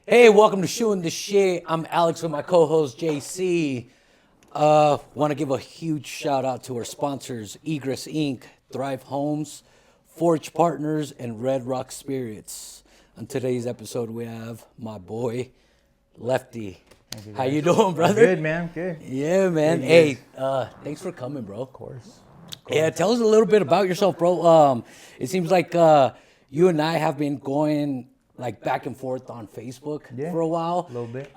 Hey, welcome to Shooting the Shit. I'm Alex with my co-host JC. Want to give a huge shout out to our sponsors, Egress Inc, Thrive Homes, Forge Partners, and Red Rock Spirits. On today's episode, we have my boy, Lefty. How you doing, brother? Good, man. Good. Yeah, man. Good, Hey, thanks for coming, bro. Of course. Yeah, tell us a little bit about yourself, bro. It seems like you and I have been going like back and forth on Facebook for a while. A little bit.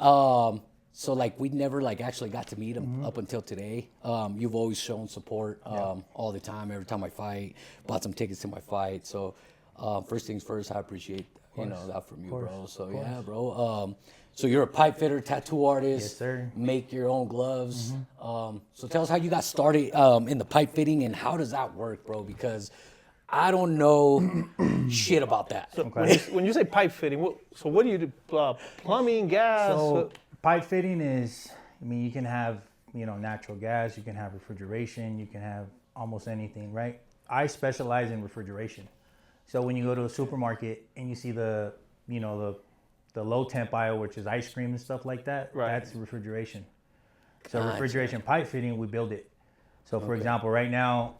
So like we never like actually got to meet him up until today. You've always shown support all the time. Every time I fight, bought some tickets to my fight. So first things first, I appreciate that from you, bro. So yeah, bro. So you're a pipe fitter, tattoo artist. Yes, sir. Make your own gloves. So tell us how you got started in the pipe fitting and how does that work, bro? Because I don't know shit about that. So when you say pipe fitting, what do you do? Plumbing, gas? So pipe fitting is, you can have, natural gas, you can have refrigeration, you can have almost anything, right? I specialize in refrigeration. So when you go to a supermarket and you see the low temp aisle, which is ice cream and stuff like that, that's refrigeration. So refrigeration pipe fitting, we build it. So for example, right now,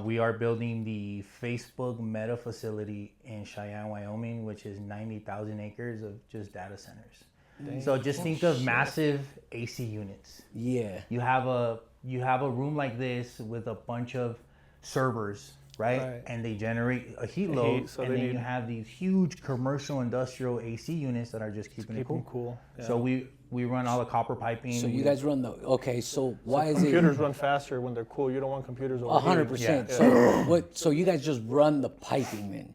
we are building the Facebook Meta facility in Cheyenne, Wyoming, which is 90,000 acres of just data centers. Dang. So just think of massive AC units. Yeah. You have a room like this with a bunch of servers, right? And they generate a heat load, and then you have these huge commercial industrial AC units that are just keeping it cool. Yeah. So we run all the copper piping. So you guys run so why is computers run faster when they're cool? You don't want computers over 100%. Yeah. So you guys just run the piping then?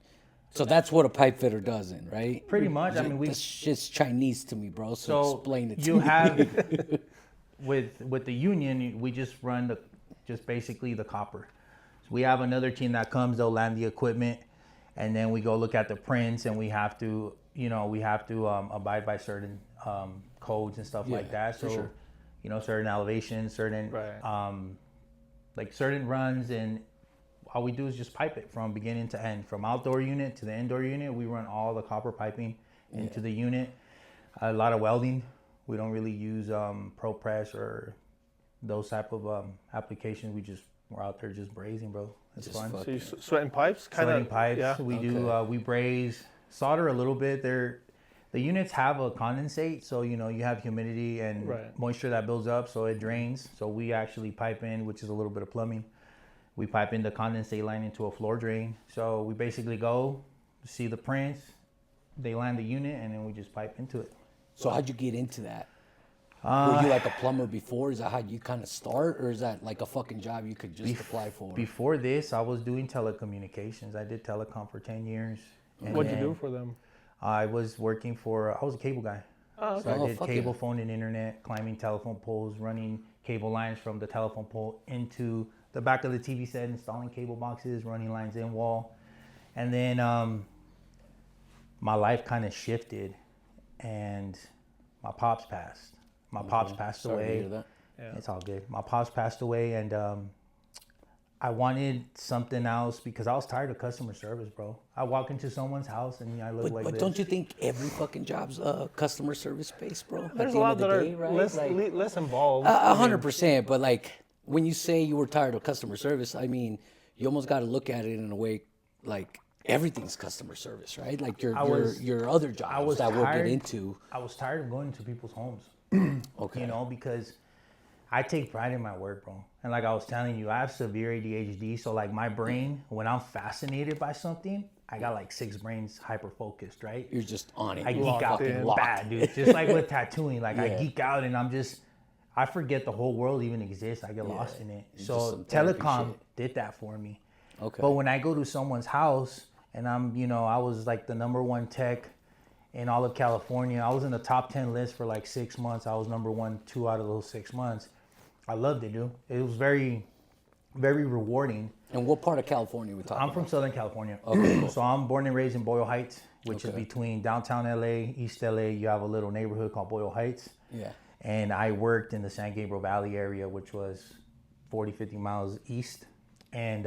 So that's what a pipe fitter does then, right? Pretty much. This shit's Chinese to me, bro. So explain it to me. You have with the union, we just run just basically the copper. So we have another team that comes, they'll land the equipment, and then we go look at the prints, and we have to abide by certain codes and stuff like that. So, certain elevations, certain certain runs, and all we do is just pipe it from beginning to end. From outdoor unit to the indoor unit, we run all the copper piping into the unit. A lot of welding. We don't really use pro press or those type of applications. We're out there just brazing, bro. It's fun. So you sweating pipes? Sweating pipes. Yeah. We do. We braze, solder a little bit. The units have a condensate, so you have humidity and moisture that builds up, so it drains. So we actually pipe in, which is a little bit of plumbing. We pipe in the condensate line into a floor drain. So we basically go see the prints, they land the unit, and then we just pipe into it. So how'd you get into that? Were you like a plumber before? Is that how you kind of start, or is that like a fucking job you could just apply for? Before this, I was doing telecommunications. I did telecom for 10 years. What'd you do for them? I was a cable guy. Oh, okay. So I did cable, phone, and internet, climbing telephone poles, running cable lines from the telephone pole into the back of the TV set, installing cable boxes, running lines in wall. And then my life kind of shifted, and my pops passed. My pops passed away. Sorry to hear that. Yeah. It's all good. My pops passed away, and I wanted something else because I was tired of customer service, bro. I walk into someone's house and I look like this. But don't you think every fucking job's customer service based, bro? There's a lot that are less involved. 100%. But like when you say you were tired of customer service, you almost got to look at it in a way like everything's customer service, right? Like your other jobs that we'll get into. I was tired of going to people's homes. Okay. Because I take pride in my work, bro. And like I was telling you, I have severe ADHD. So like my brain, when I'm fascinated by something, I got like 6 brains hyper focused, right? You're just on it. I geek out bad, dude. Just like with tattooing, like I geek out and I forget the whole world even exists. I get lost in it. So telecom did that for me. Okay. But when I go to someone's house and I was like the #1 tech in all of California. I was in the top 10 list for like 6 months. I was #1, 2 out of those 6 months. I loved it, dude. It was very, very rewarding. And what part of California are we talking about? I'm from Southern California. Okay, cool. So I'm born and raised in Boyle Heights, which is between downtown LA, East LA. You have a little neighborhood called Boyle Heights. Yeah. And I worked in the San Gabriel Valley area, which was 40, 50 miles east. And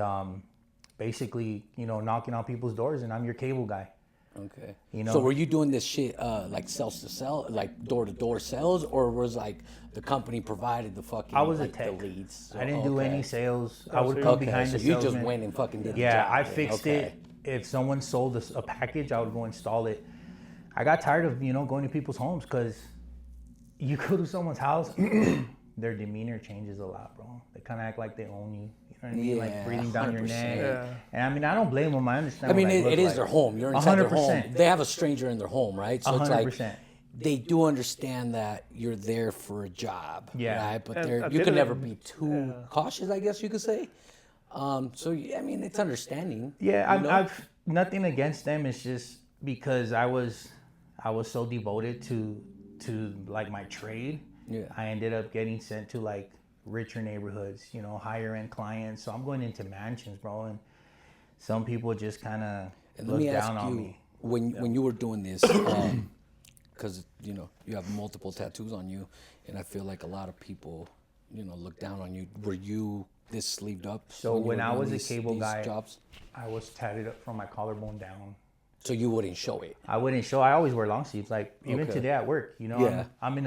basically, knocking on people's doors, and I'm your cable guy. Okay. You know? So were you doing this shit like sales to sell, like door to door sales, or was like the company provided the fucking I was a like, tech. the leads? I didn't do any sales. I would so come Okay, behind so the you salesman. just went and fucking did the Yeah, job. I then. fixed Okay. it. If someone sold a package, I would go install it. I got tired of going to people's homes because you go to someone's house, their demeanor changes a lot, bro. They kind of act like they own you. You know what I mean? Yeah, Like breathing down your 100%. neck. Yeah. And I mean, I don't blame them. I understand. I mean, what that it look is like. their home. You're inside their 100%. home. They have a stranger in their home, right? So it's like 100%. they do understand that you're there for a job, Yeah. right? But And they're at you the can end of never the- be too cautious, I guess you could say. So I mean, it's understanding. Yeah, you know? I've nothing against them. It's just because I was so devoted to like my trade. Yeah. I ended up getting sent to like richer neighborhoods, higher end clients. So I'm going into mansions, bro, and some people just kind of And let look me ask down on you, me. when you were doing this, because you have multiple tattoos on you, and I feel like a lot of people, look down on you. Were you this sleeved up? So you when were I doing was a cable these guy, jobs? I was tatted up from my collarbone down. So you wouldn't show it. I wouldn't show. I always wear long sleeves. Like even Okay. today at work, Yeah. I'm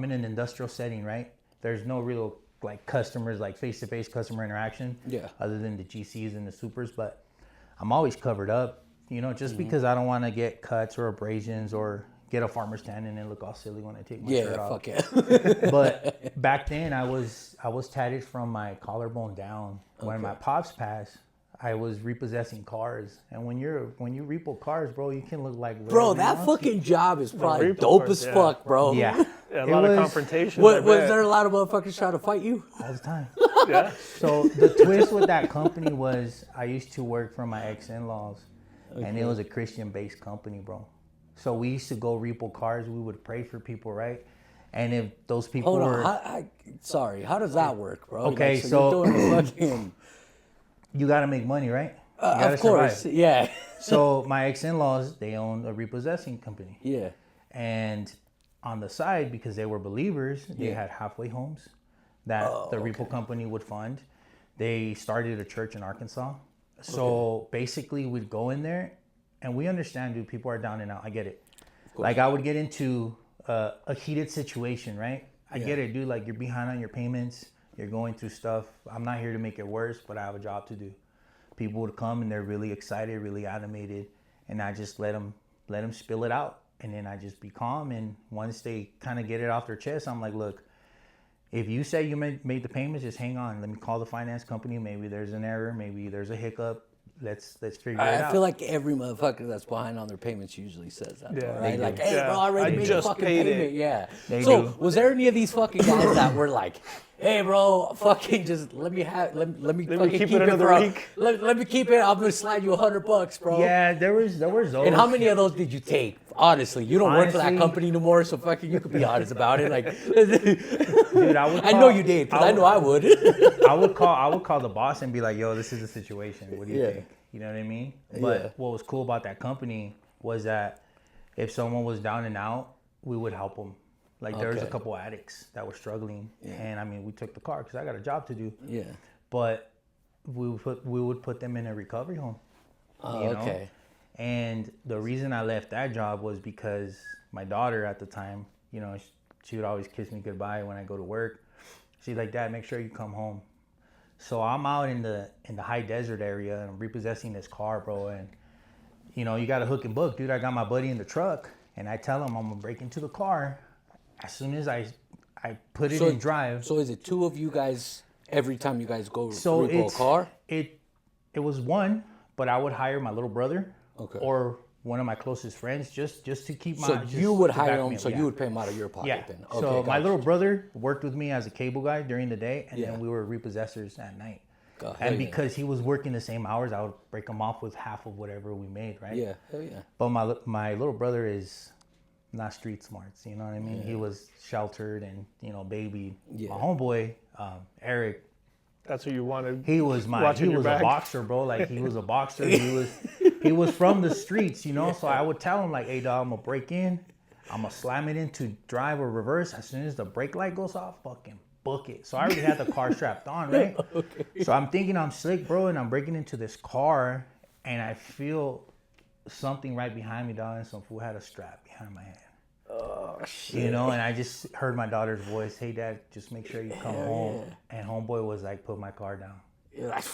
in an industrial setting, right? There's no real like customers, like face-to-face customer interaction. Yeah. Other than the GCs and the supers, but I'm always covered up, just Mm-hmm. because I don't want to get cuts or abrasions or get a farmer's tan and then look all silly when I take my shirt Yeah, off. fuck it. But back then I was tatted from my collarbone down. When my pops passed, I was repossessing cars, and when you repo cars, bro, you can look like Bro, whatever you that want to. fucking job is probably repo dope cars, as yeah. fuck, bro. Yeah, Yeah, a It lot of was confrontation. Was I bet. there a lot of motherfuckers trying to fight you? all the time. Yeah. So the twist with that company was I used to work for my ex-in-laws, and it was a Christian-based company, bro. So we used to go repo cars. We would pray for people, right? And if those people Hold were, on. Sorry. How does that work, bro? Okay, so so- you're doing the fucking. you got to make money, right? You gotta Of course. survive. Yeah. So my ex-in-laws, they own a repossessing company. Yeah. And on the side, because they were believers, they had halfway homes that the repo company would fund. They started a church in Arkansas. So basically, we'd go in there, and we understand, dude, people are down and out. I get it. Like, I would get into a heated situation, right? I get it, dude. Like, you're behind on your payments. You're going through stuff. I'm not here to make it worse, but I have a job to do. People would come, and they're really excited, really animated, and I just let them spill it out. And then I just be calm, and once they kind of get it off their chest, I'm like, look, if you say you made the payments, just hang on. Let me call the finance company. Maybe there's an error. Maybe there's a hiccup. Let's figure it out. I feel like every motherfucker that's behind on their payments usually says that, Yeah, though, right? they Like, do. hey, Yeah, bro, I already I made just a fucking paid it. payment. Yeah. They So, do. was there any of these fucking guys that were like, hey, bro, fucking just let me fucking keep keep it it another bro. week. Let me keep it. I'm gonna slide you $100, bro. Yeah, there was those. And how many of those did you take? Honestly, you don't work for that Honestly- company no more, so fucking you could be honest about it. Like, Dude, I would. I know call- you did, because I know I would. I would call the boss and be like, "Yo, this is the situation. What do you Yeah. think?" You know what I mean? But Yeah. what was cool about that company was that if someone was down and out, we would help them. Like there was a Okay. couple addicts that were struggling, and I mean, we took the car because I got a job to do. Yeah. But we would put them in a recovery home. Oh, you know? okay. And the reason I left that job was because my daughter at the time, she would always kiss me goodbye when I go to work. She's like, "Dad, make sure you come home." So I'm out in the high desert area and I'm repossessing this car, bro. And you got a hook and book, dude. I got my buddy in the truck, and I tell him I'm gonna break into the car. As soon as I put it in drive. So is it two of you guys every time you guys go So repo a car? It was one, but I would hire my little brother Okay. or one of my closest friends just to keep my. So just you would to back hire me them, up, so yeah. you would pay them out of your pocket Yeah. then. So Okay, my gotcha. little brother worked with me as a cable guy during the day, and Yeah. then we were repossessors at night. Hell And yeah. because he was working the same hours, I would break him off with half of whatever we made, right? Yeah, hell yeah. But my little brother is not street smarts, you know what I mean? He was sheltered and baby. Yeah. My homeboy, Eric, That's who you wanted. he was Watching your a back. boxer, bro. Like he was a boxer. He was from the streets, So I would tell him like, "Hey, dog, I'm gonna break in. I'm gonna slam it into drive or reverse. As soon as the brake light goes off, fucking book it." So I already had the car strapped on, right? So I'm thinking I'm slick, bro, and I'm breaking into this car, and I feel something right behind me, dog, and some fool had a strap behind my hand. Oh shit. You know, and I just heard my daughter's voice, "Hey, Dad, just make sure you come home." Yeah. And homeboy was like, "Put my car down." You're like,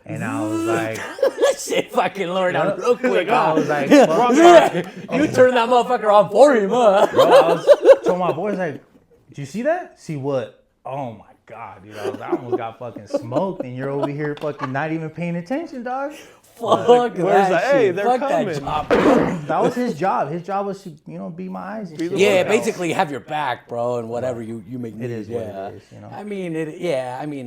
And I was like, that shit fucking lowered down real quick. I was like, Yeah. fuck. You turned that motherfucker on for him, huh? Bro, I was told my boys like, "Did you see that? See what? Oh my God, dude! I almost got fucking smoked, and you're over here fucking not even paying attention, dog." Fuck where's that the- shit. hey, they're Fuck coming. that job, bro. That was his job. His job was to, be my eyes and shit. Yeah, lookout. basically have your back, bro, and whatever you make It is what it yeah. is, you know? I mean,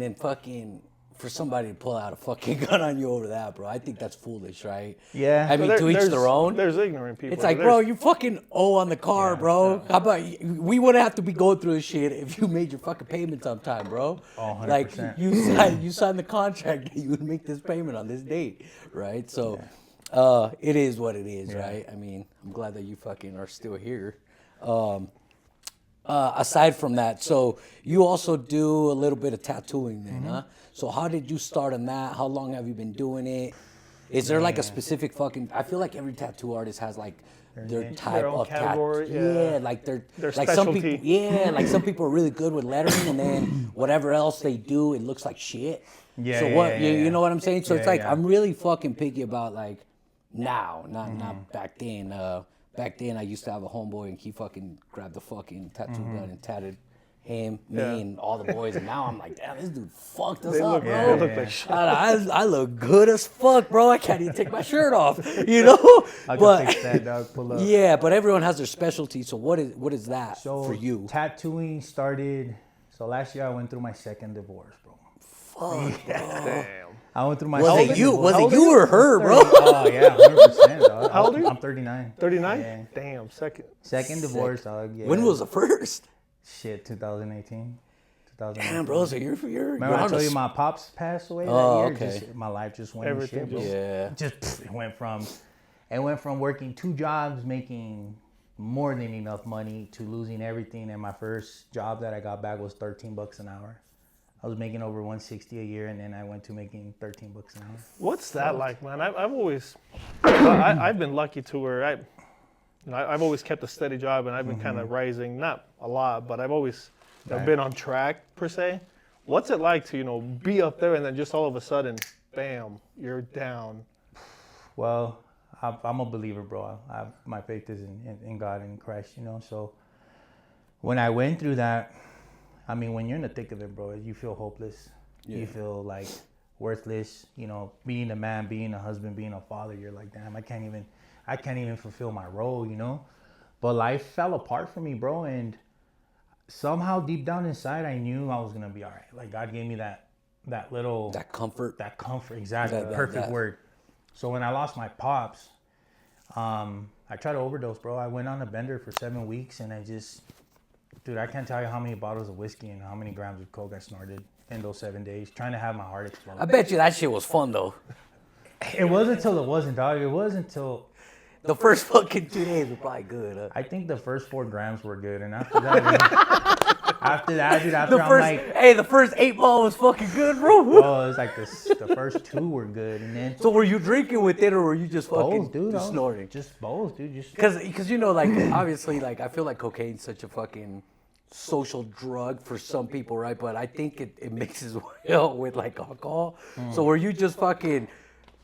and fucking for somebody to pull out a fucking gun on you over that, bro, I think that's foolish, right? Yeah. I mean, to each their own. There's ignorant people. It's like, bro, you fucking owe on the car, bro. How about we wouldn't have to be going through this shit if you made your fucking payments on time, bro. Oh, 100%. Like you signed the contract that you would make this payment on this date, right? So, it is what it is, right? I mean, I'm glad that you fucking are still here. Aside from that, so you also do a little bit of tattooing then, huh? So how did you start on that? How long have you been doing it? Is there like a specific fucking? I feel like every tattoo artist has like their type own of category, tattoo. yeah. Like Their like some specialty. people. Yeah, like some people are really good with lettering, and then whatever else they do, it looks like shit. Yeah, So yeah, what? yeah, You yeah. know what I'm saying? So it's Yeah, like yeah. I'm really fucking picky about like now, not back then. Back then, I used to have a homeboy, and he fucking grabbed the fucking tattoo gun and tatted him, me, Yeah. and all the boys. And now I'm like, damn, this dude fucked us They up, look, bro. they look like shit. I look good as fuck, bro. I can't even take my shirt off, you know. I can But fix that, dog. Pull up. yeah, but everyone has their specialty. So what is that So for you? tattooing started. So last year I went through my second divorce, bro. Fuck, Damn. I went through my. was second it you? divorce. Was it you or her, bro? Oh yeah, 100%. Dog. How old are you? I'm 39. 39? Yeah. Damn, second. Second divorce, dog. Yeah. When was the first? Shit? 2018. 2018. Damn, bro. So you're Remember I on told a you my pops passed away that Oh, year? okay. Just, my life just went Everything to shit, bro. Yeah. Just it went from working 2 jobs, making more than enough money, to losing everything. And my first job that I got back was $13 an hour. I was making over 160 a year, and then I went to making $13 an hour. What's that like, man? I've always, I've been lucky to where I've always kept a steady job, and I've been kind of rising, not a lot, but I've always been on track per se. What's it like to be up there and then just all of a sudden, bam, you're down? Well, I'm a believer, bro. My faith is in God and Christ, So when I went through that, I mean, when you're in the thick of it, bro, you feel hopeless. Yeah. You feel like worthless. Being a man, being a husband, being a father, you're like, damn, I can't even fulfill my role, But life fell apart for me, bro, and somehow deep down inside, I knew I was gonna be all right. Like God gave me that little That comfort. exactly, That- perfect that. word. So when I lost my pops, I tried to overdose, bro. I went on a bender for 7 weeks, and dude, I can't tell you how many bottles of whiskey and how many grams of coke I snorted in those 7 days, trying to have my heart explode. I bet you that shit was fun though. It wasn't until it wasn't, dog. It wasn't until The first fucking 2 days were probably good. Huh? I think the first 4 grams were good, and after that, dude, The first 8 ball was fucking good, bro. oh, it was like the first 2 were good, and then So were you drinking with it, or were you just fucking both, dude. just snorting? Just both, dude. Just Because like obviously like I feel like cocaine's such a fucking social drug for some people, right? But I think it mixes well with like alcohol. So were you just fucking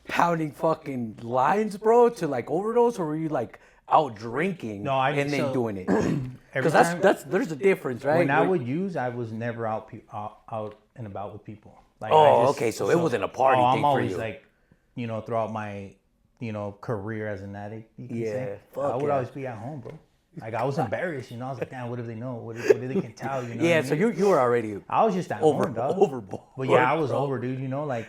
pounding fucking lines, bro, to like overdose, or were you like out drinking and then doing it? Because there's a difference, right? when I would use, I was never out and about with people. Like, okay, so it wasn't a party thing I'm for always you. like, throughout my, career as an addict, you can Yeah, say, fuck I would yeah. always be at home, bro. Like I was embarrassed, I was like, damn, what if they know? What if they can tell? Yeah, so you were already I was just at home, dog. overboard. But yeah, I was over, dude. Like.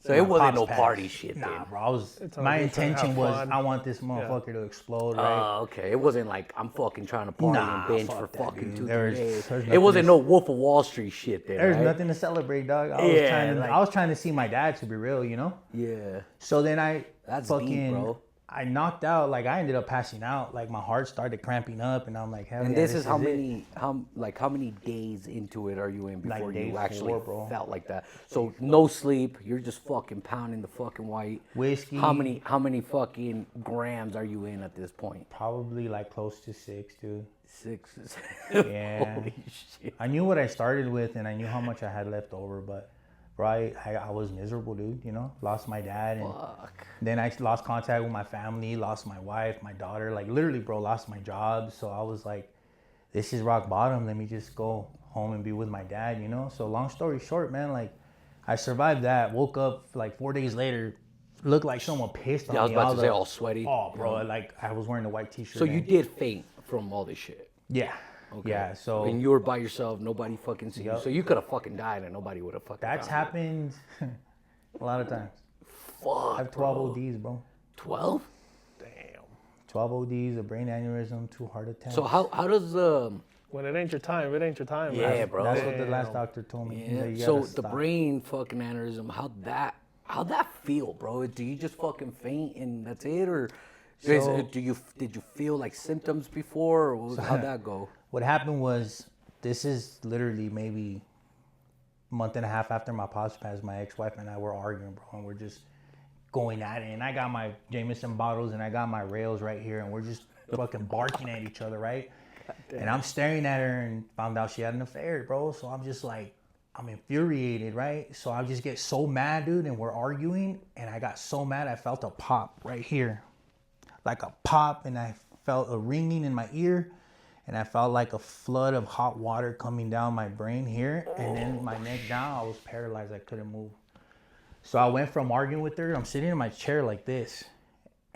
So it my wasn't pops no passed. party shit then. Nah, bro. all My just to intention have was fun. I want this motherfucker to explode, right? Okay. It wasn't like I'm fucking trying to party Nah, and binge fuck for that, fucking dude. 2 There's days. nothing It wasn't to- no Wolf of Wall Street shit there. There's right? nothing to celebrate, dog. I Yeah, was trying to see my dad, to be real, Yeah. So then I That's fucking deep, bro. I knocked out. Like, I ended up passing out. Like, my heart started cramping up, and I'm like, hell And yeah, this is how it. many days into it are you in before Like day you actually 4, bro. felt like that? So no sleep, you're just fucking pounding the fucking white. Whiskey. How many fucking grams are you in at this point? Probably like close to 6, dude. 6. Yeah. Holy shit. I knew what I started with, and I knew how much I had left over, but right, I was miserable, dude. You know, lost my dad, and Fuck. then I lost contact with my family, lost my wife, my daughter. Like, literally, bro, lost my job. So I was like, this is rock bottom. Let me just go home and be with my dad, you know? So long story short, man, like, I survived that. Woke up like 4 days later, looked like someone pissed on me. Yeah, I was about to say all sweaty. Oh, bro, like, I was wearing a white t-shirt. So you did faint from all this shit. Yeah. Okay. Yeah, so And you were by yourself, nobody fucking see you. Yup. So you could have fucking died and nobody would have fucking that's found you. happened a lot of times. Fuck, I have 12 ODs, bro. 12? Damn. 12 ODs, a brain aneurysm, 2 heart attacks. So how does When it ain't your time, it ain't your time. Yeah, man. bro. That's what the last doctor told me. He's yeah. like, you So gotta the stop. brain fucking aneurysm, how'd that feel, bro? Do you just fucking faint and that's it, or So- did you feel like symptoms before, or how'd that go? What happened was, this is literally maybe a month and a half after my pops passed. My ex-wife and I were arguing, bro, and we're just going at it. And I got my Jameson bottles and I got my rails right here, and we're just fucking barking at each other, right? And I'm staring at her and found out she had an affair, bro. So I'm just like, I'm infuriated, right? So I just get so mad, dude, and we're arguing, and I got so mad I felt a pop right here. Like a pop, and I felt a ringing in my ear, and I felt like a flood of hot water coming down my brain here, and then my neck down. I was paralyzed. I couldn't move. So I went from arguing with her. I'm sitting in my chair like this,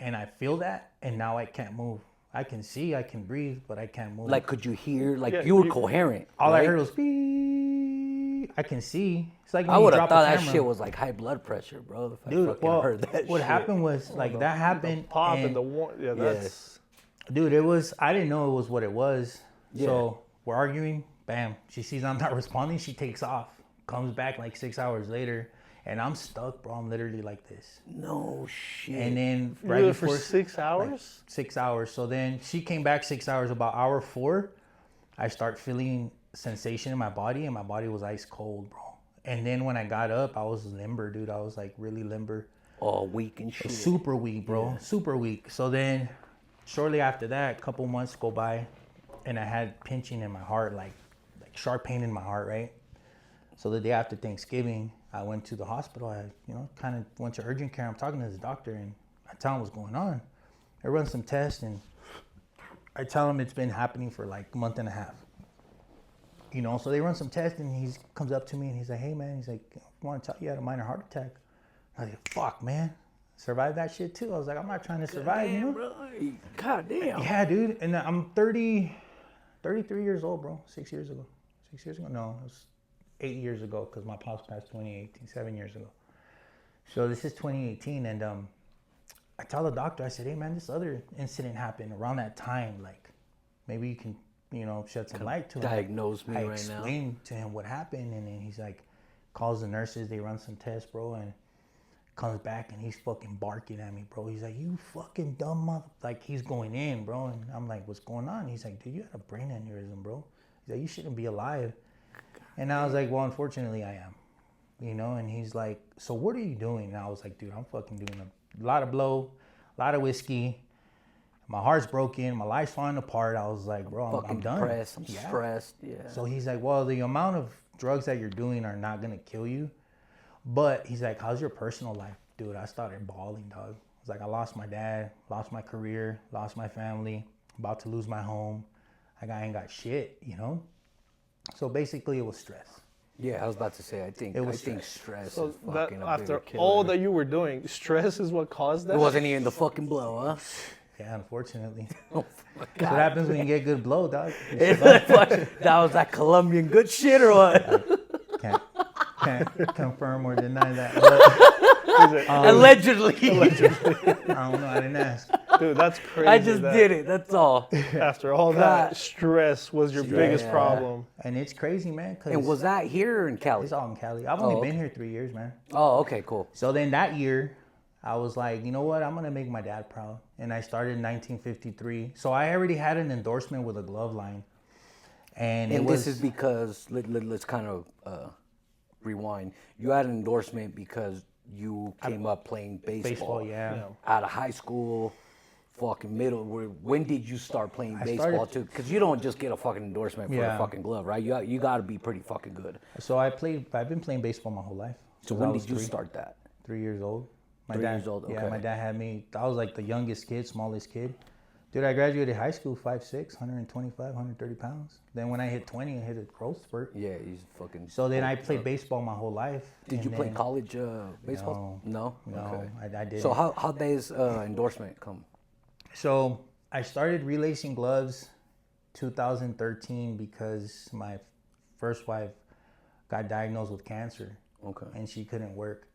and I feel that, and now I can't move. I can see, I can breathe, but I can't move. Like, could you hear? Like, Yeah, you were you- coherent. all I right? heard was beep. I can see. It's like when I you would have drop a thought that camera. shit was like high blood pressure, bro. If I Dude, fucking well, heard that what shit. happened was, like, that happened. Pop and and the warm. Yeah, that's. dude, it was, I didn't know it was what it was. Yeah. So we're arguing, bam. She sees I'm not responding, she takes off. Comes back like 6 hours later, and I'm stuck, bro. I'm literally like this. No shit. And then You were there for 6 hours? 6 hours. So then she came back 6 hours. About hour 4, I start feeling sensation in my body, and my body was ice cold, bro. And then when I got up, I was limber, dude. I was like really limber. all weak and shit. Super weak, bro. Super weak. So then, shortly after that, a couple months go by, and I had pinching in my heart, like sharp pain in my heart, right? So the day after Thanksgiving, I went to the hospital. I, kind of went to urgent care. I'm talking to this doctor, and I tell him what's going on. I run some tests, and I tell him it's been happening for like a month and a half. So they run some tests, and he comes up to me, and he's like, hey, man, he's like, I want to tell you, I had a minor heart attack. I was like, fuck, man. Survived that shit, too. I was like, I'm not trying to survive, Damn, bro. God damn. Yeah, dude. And I'm 33 years old, bro. 6 years ago. 6 years ago? No, it was 8 years ago, because my pops passed 2018, 7 years ago. So this is 2018, and I tell the doctor, I said, hey, man, this other incident happened around that time. Like, maybe you can, shed some light to it. Diagnose me I right now. explained to him what happened, and then he's like, calls the nurses, they run some tests, bro, and comes back, and he's fucking barking at me, bro. He's like, you fucking dumb mother. Like, he's going in, bro, and I'm like, what's going on? He's like, dude, you had a brain aneurysm, bro. He's like, you shouldn't be alive. And I was like, well, unfortunately, I am. And he's like, so what are you doing? And I was like, dude, I'm fucking doing a lot of blow, a lot of whiskey. My heart's broken. My life's falling apart. I was like, bro, I'm Fucking done. depressed. I'm stressed. Yeah. So he's like, well, the amount of drugs that you're doing are not going to kill you. But he's like, how's your personal life? Dude, I started bawling, dog. I was like, I lost my dad, lost my career, lost my family, about to lose my home. I ain't got shit, So basically it was stress. Yeah, I was about to say. I think stress So is that, fucking a after bigger killer. all that you were doing, stress is what caused that? It wasn't even the fucking blow, huh? Yeah, unfortunately. Oh my That's God. what happens when you get good blow, dog. That was that Colombian good shit or what? Can't confirm or deny that. But Allegedly. I don't know. I didn't ask. Dude, that's crazy. I just that did it. That's all. After all God. that, stress was your biggest Yeah. problem. And it's crazy, man. Cause And was that here or in Cali? it's all in Cali. I've only Oh, been okay. here 3 years, man. Oh, okay, cool. So then that year, I was like, you know what? I'm gonna make my dad proud. and I started in 1953. So I already had an endorsement with a glove line. And it was, this is because, let's kind of rewind. You had an endorsement because you came up playing baseball. yeah. Out of high school, fucking middle. When did you start playing baseball started- too? Because you don't just get a fucking endorsement for a Yeah. fucking glove, right? You got to be pretty fucking good. So I've been playing baseball my whole life. So Since when I was did you 3 start that? 3 years old. My 3 dad, years old, Yeah, okay. my dad had me. I was like the youngest kid, smallest kid. Dude, I graduated high school 5'6", 125, 130 pounds. Then when I hit 20, I hit a growth spurt. Yeah, he's fucking. So then I played baseball my whole life. Did you and play then- college baseball? No. No, Okay. I didn't. So how did his endorsement come? So I started relacing gloves 2013 because my first wife got diagnosed with cancer. Okay. And she couldn't work.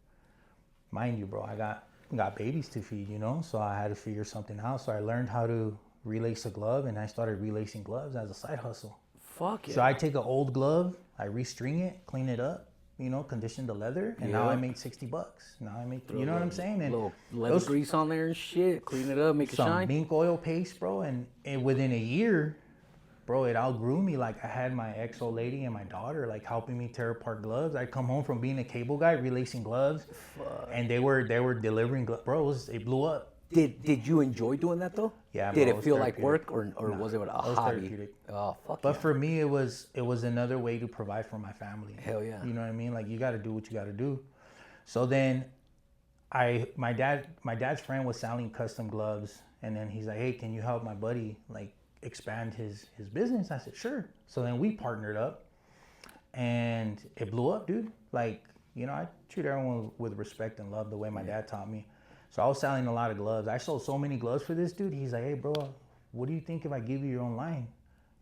Mind you, bro, I got babies to feed, you know, so I had to figure something out. So I learned how to relace a glove, and I started relacing gloves as a side hustle. Fuck yeah. So I take an old glove, I restring it, clean it up, you know, condition the leather, and now Yeah. I make $60. Now I make, you know what I'm saying? And little leather those- grease on there and shit. Clean it up, make it some shine. mink oil paste, bro, and within a year, bro, it outgrew me. Like I had my ex-old lady and my daughter like helping me tear apart gloves. I'd come home from being a cable guy, relacing gloves, and they were delivering gloves. Bro, it blew up. Did you enjoy doing that though? Yeah, Did bro, it it was feel like therapeutic. work or was it a was hobby? therapeutic. Oh fuck But yeah. for me, it was another way to provide for my family. Hell yeah. You know what I mean? Like you got to do what you got to do. So then, my dad's friend was selling custom gloves, and then he's like, "Hey, can you help my buddy like expand his business?" I said, "Sure." So then we partnered up, and it blew up, dude. Like, you know, I treat everyone with respect and love the way my dad taught me. So I was selling a lot of gloves. I sold so many gloves for this dude. He's like, "Hey, bro, what do you think if I give you your own line?"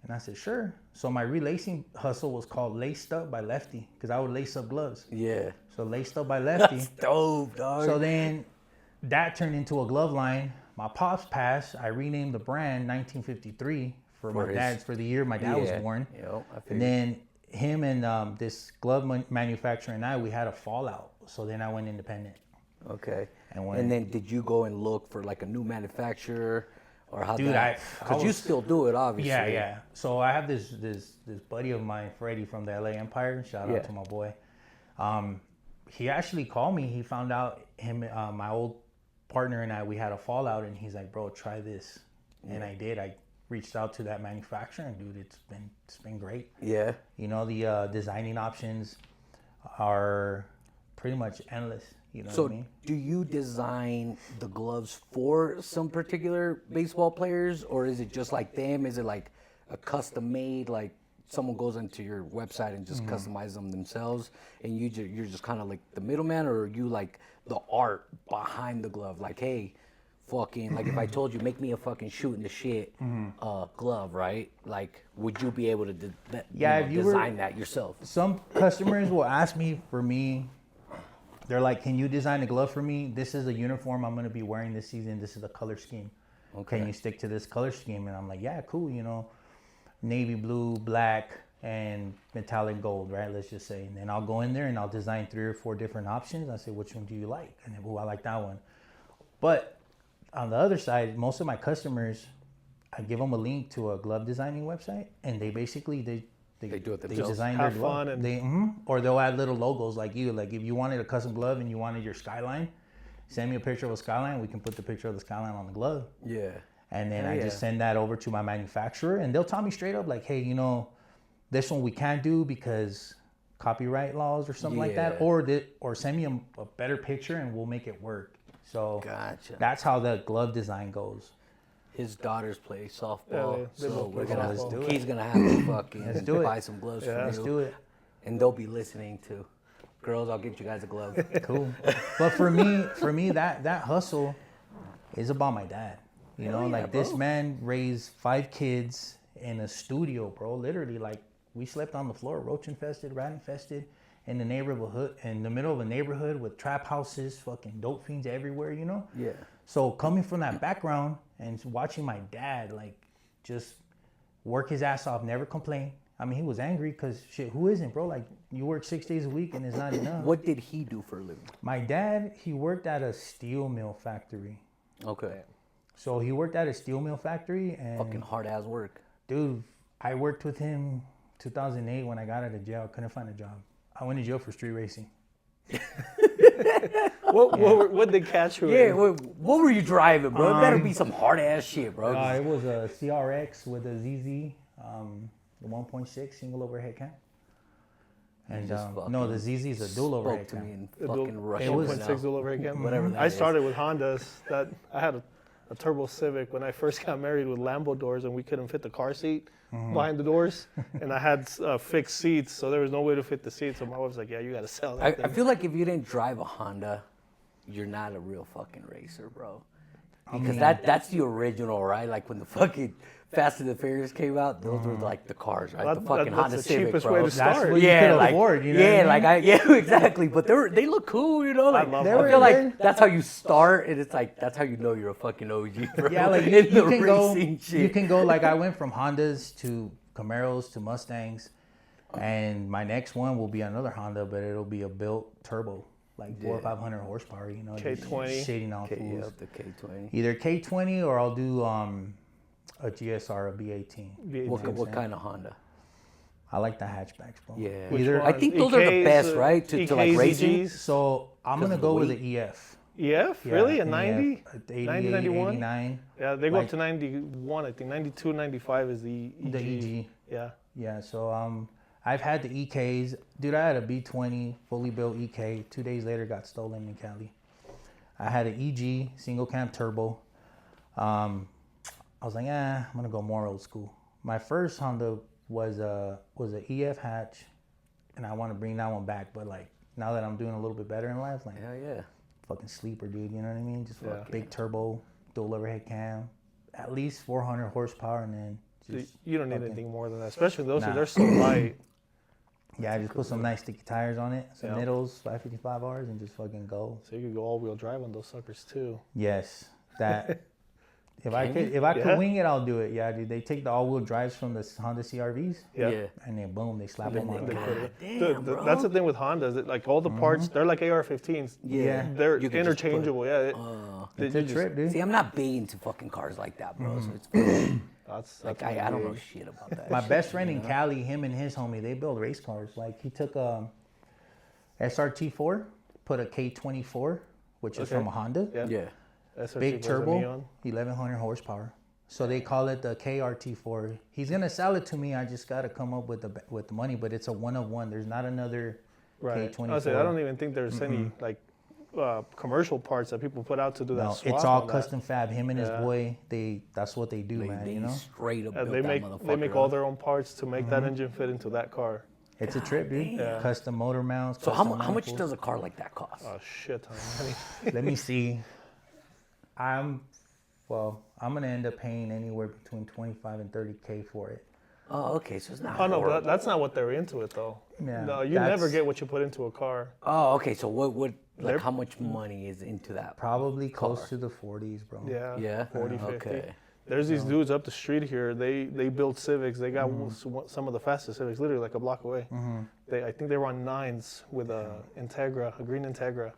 And I said, "Sure." So my relacing hustle was called Laced Up by Leftie, because I would lace up gloves. Yeah. So Laced Up by Leftie. Dope, dog. So then that turned into a glove line. My pops passed. I renamed the brand 1953 for the year my dad was born. Yep, I And figured. then him and this glove manufacturer and I, we had a fallout. So then I went independent. Okay. And And then did you go and look for like a new manufacturer or how? Dude, because you still do it, obviously. Yeah. So I have this buddy of mine, Freddie from the LA Empire. Shout Yeah. out to my boy. He actually called me. He found out my old partner and I, we had a fallout, and he's like, "Bro, try this." And I did. I reached out to that manufacturer, and dude, it's been great. Yeah. You know, the designing options are pretty much endless. You know So what I mean? do you design the gloves for some particular baseball players, or is it just like them? Is it like a custom made, like someone goes into your website and just customize them themselves, and you're just kind of like the middleman, or are you like the art behind the glove? Like, hey, fucking, like if I told you make me a fucking shooting the shit glove, right? Like, would you be able to If you were- design that yourself? Some customers will ask me for me. They're like, "Can you design a glove for me? This is a uniform I'm going to be wearing this season. This is the color scheme. Okay. Can you stick to this color scheme?" And I'm like, "Yeah, cool. You know, navy blue, black, and metallic gold, right? Let's just say." And then I'll go in there and I'll design 3 or 4 different options. I say, "Which one do you like?" And then, "Oh, I like that one." But on the other side, most of my customers, I give them a link to a glove designing website, and they basically they do it They themselves. design Have their glove. fun and- They or they'll add little logos like you. Like if you wanted a custom glove and you wanted your skyline, send me a picture of a skyline. We can put the picture of the skyline on the glove. Yeah. And then Oh, I yeah. just send that over to my manufacturer, and they'll tell me straight up like, "Hey, you know, this one we can't do because copyright laws or something like that," Yeah. or send me a better picture and we'll make it work. So Gotcha. that's how the glove design goes. His daughters play Yeah, softball, they so both we're play gonna softball. he's gonna have to fucking Let's do it. buy some gloves for Let's you. do it. And they'll be listening too. Girls, I'll get you guys a glove. Cool. But for me, that hustle is about my dad. You know, yeah, like this bro. man raised 5 kids in a studio, bro. Literally, like we slept on the floor, roach infested, rat infested, in the neighborhood, in the middle of a neighborhood with trap houses, fucking dope fiends everywhere. You know. Yeah. So coming from that background and watching my dad like just work his ass off, never complain. I mean, he was angry because shit, who isn't, bro? Like you work 6 days a week and it's not enough. What did he do for a living? My dad, he worked at a steel mill factory. Okay. So he worked at a steel mill factory, and Fucking hard ass work. dude, I worked with him 2008 when I got out of jail. Couldn't find a job. I went to jail for street racing. What they catch you? Yeah, in? what were you driving, bro? It better be some hard ass shit, bro. It was a CRX with a ZZ, the 1.6 single overhead cam. And no, the ZZ is a dual overhead spoke to me cam. in fucking Russian. It was- 1.6 dual overhead cam. Whatever that I is. started with Hondas. That I had a turbo Civic when I first got married with Lambo doors, and we couldn't fit the car seat behind the doors, and I had fixed seats, so there was no way to fit the seat. So my wife was like, "Yeah, you got to sell that." I thing." feel like if you didn't drive a Honda, you're not a real fucking racer, bro. Because that's the original, right? Like when the fucking Fast and the Furious came out, those were like the cars, right? The fucking that's Honda the Civic, cheapest bro. way to That's start. what you could afford, you know yeah, what I mean? yeah, exactly. But they look cool, you know. Like love I Honda. feel like that's how you start, and it's like that's how you know you're a fucking OG, bro. Yeah, like in you the can go. racing shit. You can go. Like I went from Hondas to Camaros to Mustangs, and my next one will be another Honda, but it'll be a built turbo, like 400 or 500 horsepower. You know, just K20. shading off K, fools. yeah, the K20. Either K20 or I'll do a GSR, a B18. What kind of Honda? I like the hatchbacks, bro. Yeah, Either I think those are the EKs, best, right? To like EKs, racing. EGs. so I'm gonna of go the with weight. the EF. EF? Yeah, Really? A an 90? EF, 88, 90, 91? 89. Yeah, they go Like- up to 91, I think. 92, 95 is the EG. The EG. Yeah. Yeah, so I've had the EKs. Dude, I had a B20 fully built EK. 2 days later, got stolen in Cali. I had an EG single cam turbo. I was like, I'm gonna go more old school. My first Honda was a EF hatch, and I want to bring that one back. But like now that I'm doing a little bit better in life, like Hell yeah. fucking sleeper, dude. You know what I mean? Just Yeah. big turbo, dual overhead cam, at least 400 horsepower, and then just You don't need fucking- anything more than that, especially those. Nah. They're so light. Yeah, I just put some nice sticky tires on it, some Yeah. middles, 555Rs, and just fucking go. So you could go all-wheel drive on those suckers too. Yes, that. If I Can could, you? if I Yeah. could wing it, I'll do it. Yeah, dude. They take the all-wheel drives from the Honda CRVs, Yeah. and then boom, they slap And them then on. they there. put it- Damn, Dude, bro. that's the thing with Hondas. That, like all the parts, they're like AR-15s. Yeah. They're You could just put it- interchangeable. Yeah. It's you a just- trip, dude. See, I'm not big into fucking cars like that, bro. So it's fucking, That's like gonna I don't be- know shit about that. My shit, best friend you in know? Cali, him and his homie, they build race cars. Like he took a SRT4, put a K24, which is Okay. from a Honda, Yeah. Yeah. SRT big was a turbo, Neon. 1100 horsepower. So they call it the KRT4. He's gonna sell it to me. I just gotta come up with the money, but it's a one of one. There's not another Right. K24. I say I don't even think there's any like commercial parts that people put out to do that No, swap. it's all on that. custom fab. Him and his Yeah. boy, that's what they do, man. They You know, straight up And built they that make motherfucker all up. their own parts to make that engine fit into that car. it's a trip, dude. Yeah. Custom motor mounts. So how custom much manifolds. does a car like that cost? Oh shit, ton of money. Let me see. I'm gonna end up paying anywhere between 25 and 30K for it. Oh, okay, so it's not. Oh no, but horrible. that's not what they're into it though. Yeah, No, you that's- never get what you put into a car. Oh, okay. So what like They're- how much money is into that? Probably close Car. to the 40s, bro. Yeah. Yeah. 40, 50. Okay. There's these dudes up the street here. They build Civics. They got some of the fastest Civics, literally like a block away. I think they run 9s with a Integra, a green Integra,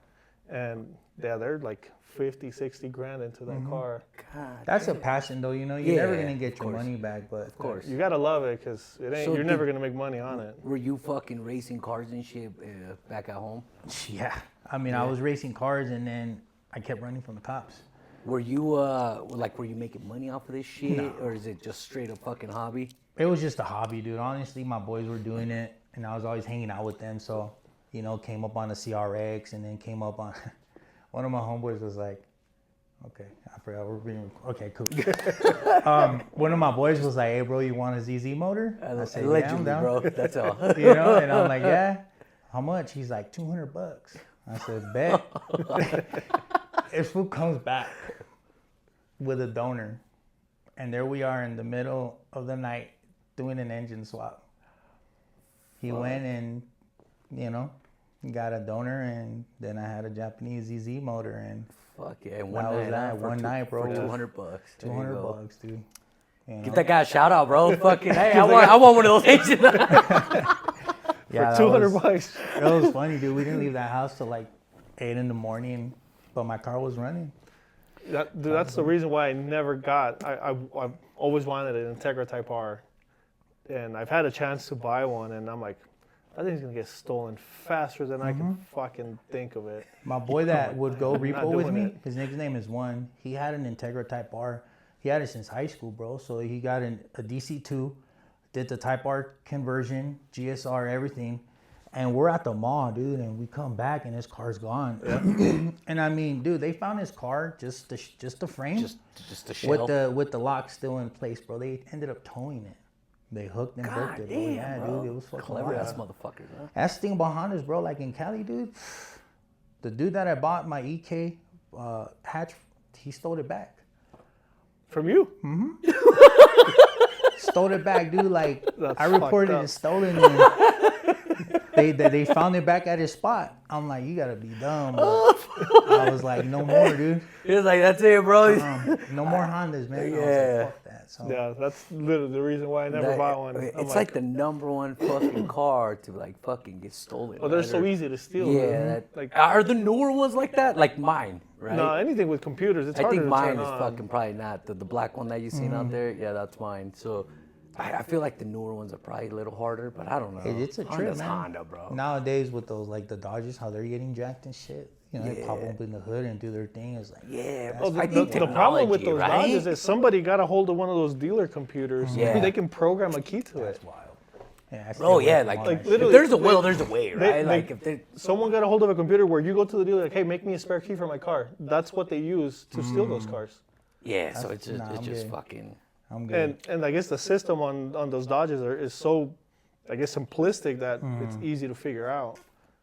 and yeah, they're like 50, 60 grand into that car. God. That's a passion, though. You know, you're never Yeah, gonna get of your course. money back, but Of course. You gotta love it because it ain't. So You're did- never gonna make money on it. Were you fucking racing cars and shit back at home? yeah. I mean, I was racing cars, and then I kept running from the cops. Were you were you making money off of this shit, or is it just straight up fucking hobby? It was just a hobby, dude. Honestly, my boys were doing it, and I was always hanging out with them. So, you know, came up on the CRX, and then came up on. One of my homeboys was like, "Okay, I forgot we're being okay, cool." One of my boys was like, "Hey, bro, you want a ZZ motor?" I said, "Yeah, I'm Allegedly, down." bro. That's all. You know, and I'm like, "Yeah, how much?" He's like, $200. I said, "Bet." If food comes back with a donor, and there we are in the middle of the night doing an engine swap. He went and, you know, got a donor, and then I had a Japanese ZZ motor, and Fuck yeah! And one That was night, that, huh, for one two- night, bro. For $200. There you go. $200, dude. You know? Give that guy a shout out, bro. Fucking hey, I want one of those engines. Yeah, that 200 was- bucks. It was funny, dude. We didn't leave that house till like 8 in the morning, but my car was running. That's the reason why I never got. I've always wanted an Integra Type R, and I've had a chance to buy one, and I'm like, that thing's gonna get stolen faster than I can fucking think of it. My boy that would go I'm not repo with doing me, it. his nickname is One. He had an Integra Type R. He had it since high school, bro. So he got a DC2, did the Type R conversion, GSR, everything. And we're at the mall, dude, and we come back and his car's gone. And I mean, dude, they found his car, just the frame, Just a shell. with the lock still in place, bro. They ended up towing it. They hooked and booked it, bro. damn, Yeah, bro. dude, it was fucking Clever wild. ass motherfuckers, huh? That's the thing about Hondas, bro. Like in Cali, dude, the dude that I bought my EK hatch, he stole it back. From you? Stole it back, dude. Like That's I reported fucked it up. stolen. And they found it back at his spot. I'm like, you gotta be dumb. Bro. I was like, no more, dude. He was like, that's it, bro. No more Hondas, man. I was Yeah. like, fuck that. So Yeah, that's literally the reason why I never bought one. I'm It's like the number one fucking car to like fucking get stolen. oh, they're right? so easy to steal. Yeah. man. That, Like, are the newer ones like that? Like mine, right? no, anything with computers, it's I harder think to mine turn is on. fucking probably not. The black one that you seen out there, yeah, that's mine. So I feel like the newer ones are probably a little harder, but I don't know. it's a trip, Honda's man. Honda, bro. Nowadays with those like the Dodges, how they're getting jacked and shit. You know, they pop Yeah. open the hood and do their thing. It's like, Yeah, Oh, I think the problem with technology, those right? Dodges is somebody got a hold of one of those dealer computers. Yeah. They can program a key to it. that's wild. Yeah, I stay Oh away yeah, from like, all like that shit. literally- if there's a will, there's a way, right? they- like if they, Someone got a hold of a computer where you go to the dealer like, hey, make me a spare key for my car. That's what they use to steal those cars. yeah, so it's just nah, it's I'm just good. fucking. I'm good. And I guess the system on those Dodges is so, I guess, simplistic that it's easy to figure out.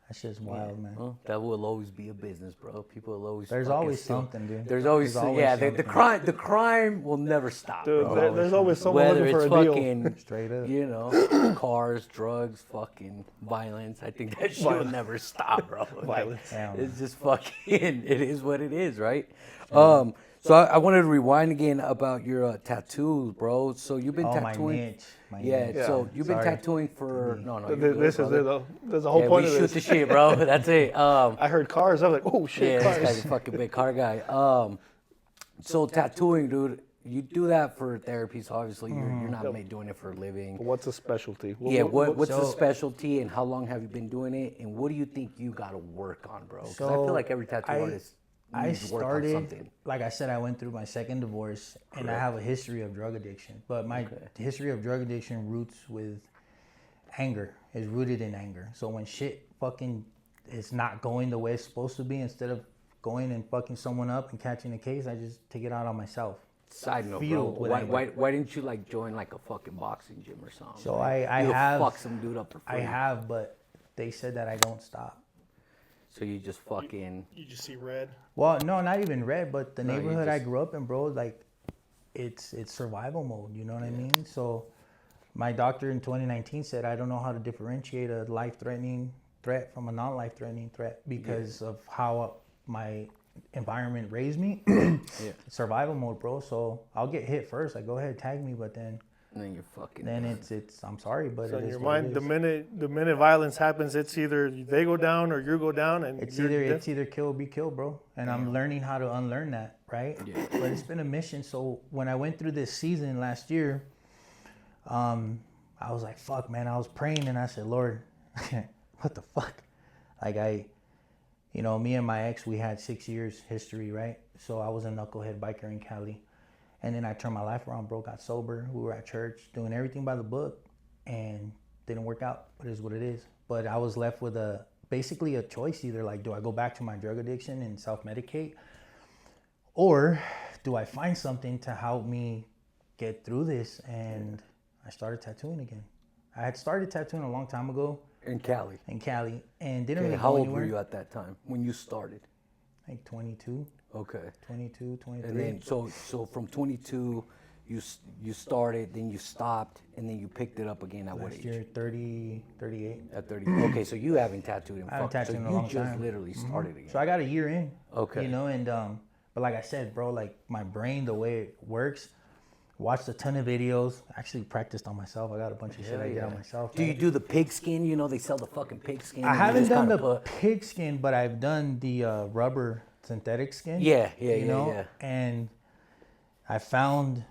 That shit's wild, man. Well, that will always be a business, bro. People will always. There's fucking always steal. something, dude. There's always, There's always yeah. The something. crime will never stop, Dude, bro. there's always someone Whether looking it's for a deal. fucking, Straight up. you know, cars, drugs, fucking violence. I think that shit will never stop, bro. Like, Violence. Yeah, man. it's just fucking. It is what it is, right? So I wanted to rewind again about your tattoos, bro. So you've been Oh, my tattooing. niche. My Yeah, niche. so you've been Sorry. tattooing for no. You're This good, is brother. it, though. There's a whole Yeah, point we of shoot this. the shit, bro. That's it. I heard cars. I was like, oh shit, Yeah, this cars. guy's a fucking big car guy. So tattooing, dude, you do that for therapy, so obviously you're not doing it for a living. What's a specialty? Yeah, what's the so- specialty and how long have you been doing it, and what do you think you got to work on, bro? Because I feel So, like every tattoo artist I needs to work on started, something. like I said, I went through my second divorce, and I have a history of drug addiction. But my history of drug addiction roots with anger. Is rooted in anger. So when shit fucking is not going the way it's supposed to be, instead of going and fucking someone up and catching a case, I just take it out on myself. Side note, bro, Fueled with anger. why didn't you like join like a fucking boxing gym or something? So Like, I you'll have, fuck some dude up for free. I have, but they said that I don't stop. So you just fucking. You just see red. Well, no, not even red, but the No, you neighborhood I just- grew up in, bro, like it's survival mode, you know what I mean? So my doctor in 2019 said I don't know how to differentiate a life-threatening threat from a non-life-threatening threat because of how my environment raised me. Survival mode, bro. So I'll get hit first. Like, go ahead, tag me, but then And then you're fucking. it's I'm sorry, but So it in is your what it mind, the is. minute violence happens, it's either they go down or you go down, and It's you're dead. either kill or be killed, bro. And I'm learning how to unlearn that, right? Yeah. But it's been a mission. So when I went through this season last year, I was like, fuck, man. I was praying and I said, Lord, what the fuck? Like me and my ex, we had 6 years history, right? So I was a knucklehead biker in Cali. And then I turned my life around, bro, got sober. We were at church doing everything by the book and didn't work out. It is what it is. But I was left with basically a choice, either like, do I go back to my drug addiction and self-medicate? Or do I find something to help me get through this? And I started tattooing again. I had started tattooing a long time ago in Cali. in Cali and didn't Okay, really how go old anywhere. were you at that time when you started? Like 22, Okay. 22, 23. And then so from 22, you started, then you stopped, and then you picked it up again at what Last age? year, 30, 38. At 30. Okay, so you haven't tattooed in I haven't fuck- tattooed in so a long you just time. literally started again. So I got a year in. Okay. And but like I said, bro, like my brain, the way it works, watched a ton of videos. Actually practiced on myself. I got a bunch of shit I did on myself. Do you do the pig skin? You know they sell the fucking pig skin. I and you haven't just done kinda the pig skin, but I've done the rubber synthetic skin. Yeah, yeah, you yeah, know? yeah. And I found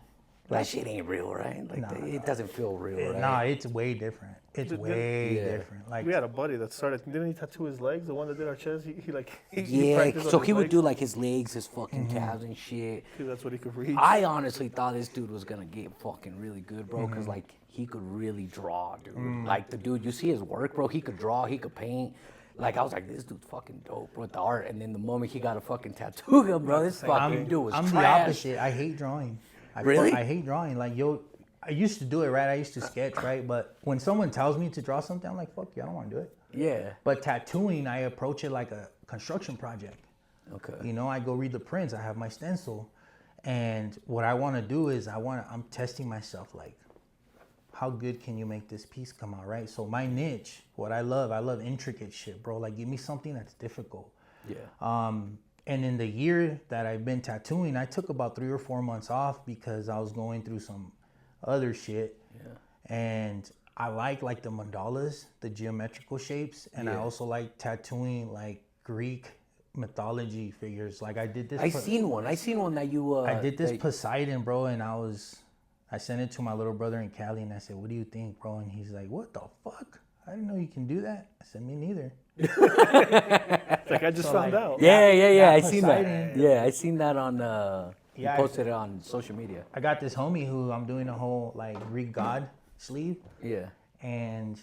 That shit ain't real, right? Like it doesn't feel real, right? nah, it's way different. It's way Yeah. different. Like We had a buddy that started. Didn't he tattoo his legs? The one that did our chest. He Yeah, practiced on so his he would legs. do like his legs, his fucking Mm-hmm. calves and shit. Because that's what he could reach. I honestly thought this dude was gonna get fucking really good, bro, Mm-hmm. because like he could really draw, dude. Mm. Like the dude, you see his work, bro. He could draw, he could paint. Like I was like, this dude's fucking dope with the art. And then the moment he got a fucking tattoo, gun, bro, this fucking dude was I'm the trash. opposite. I hate drawing. Really? I hate drawing. Like, I used to do it, right? I used to sketch, right? But when someone tells me to draw something, I'm like, fuck you, I don't want to do it. Yeah. But tattooing, I approach it like a construction project. Okay. You know, I go read the prints. I have my stencil. And what I want to do is I'm testing myself, like, how good can you make this piece come out, right? So my niche, what I love intricate shit, bro. Like, give me something that's difficult. Yeah. And in the year that I've been tattooing, I took about 3 or 4 months off because I was going through some other shit. Yeah. And I like the mandalas, the geometrical shapes, and I Yeah. also like tattooing like Greek mythology figures. Like I did this. I seen one that you. I did this that- Poseidon, bro, and I sent it to my little brother in Cali, and I said, "What do you think, bro?" And he's like, "What the fuck? I didn't know you can do that." I said, "Me neither." Like I just found out. Yeah. I that seen that. Poseidon. Yeah, I seen that on. You Yeah, I- posted it on social media. I got this homie who I'm doing a whole like Greek god sleeve, Yeah. and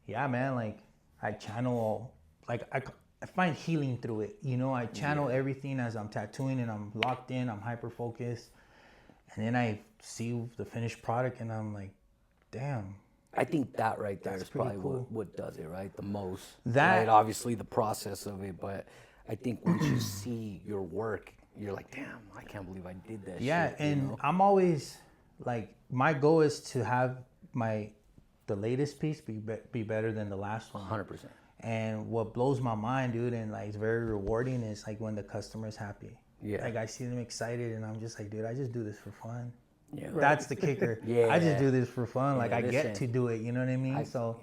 yeah, man, like I channel, like I find healing through it. You know, I channel everything as I'm tattooing, and I'm locked in, I'm hyper focused, and then I see the finished product, and I'm like, damn. I think that right there That's is probably pretty cool. what does it, right? The most. That- right? Obviously the process of it, but I think once you see your work, you're like, damn, I can't believe I did that Yeah, shit. you and know? I'm always like, my goal is to have the latest piece be better than the last one. 100%. And what blows my mind, dude, and like it's very rewarding, is like when the customer's happy. Yeah. Like I see them excited, and I'm just like, dude, I just do this for fun. Yeah. That's the kicker. Yeah. I just do this for fun. Like Yeah, I this get ain't- to do it. You know what I mean? So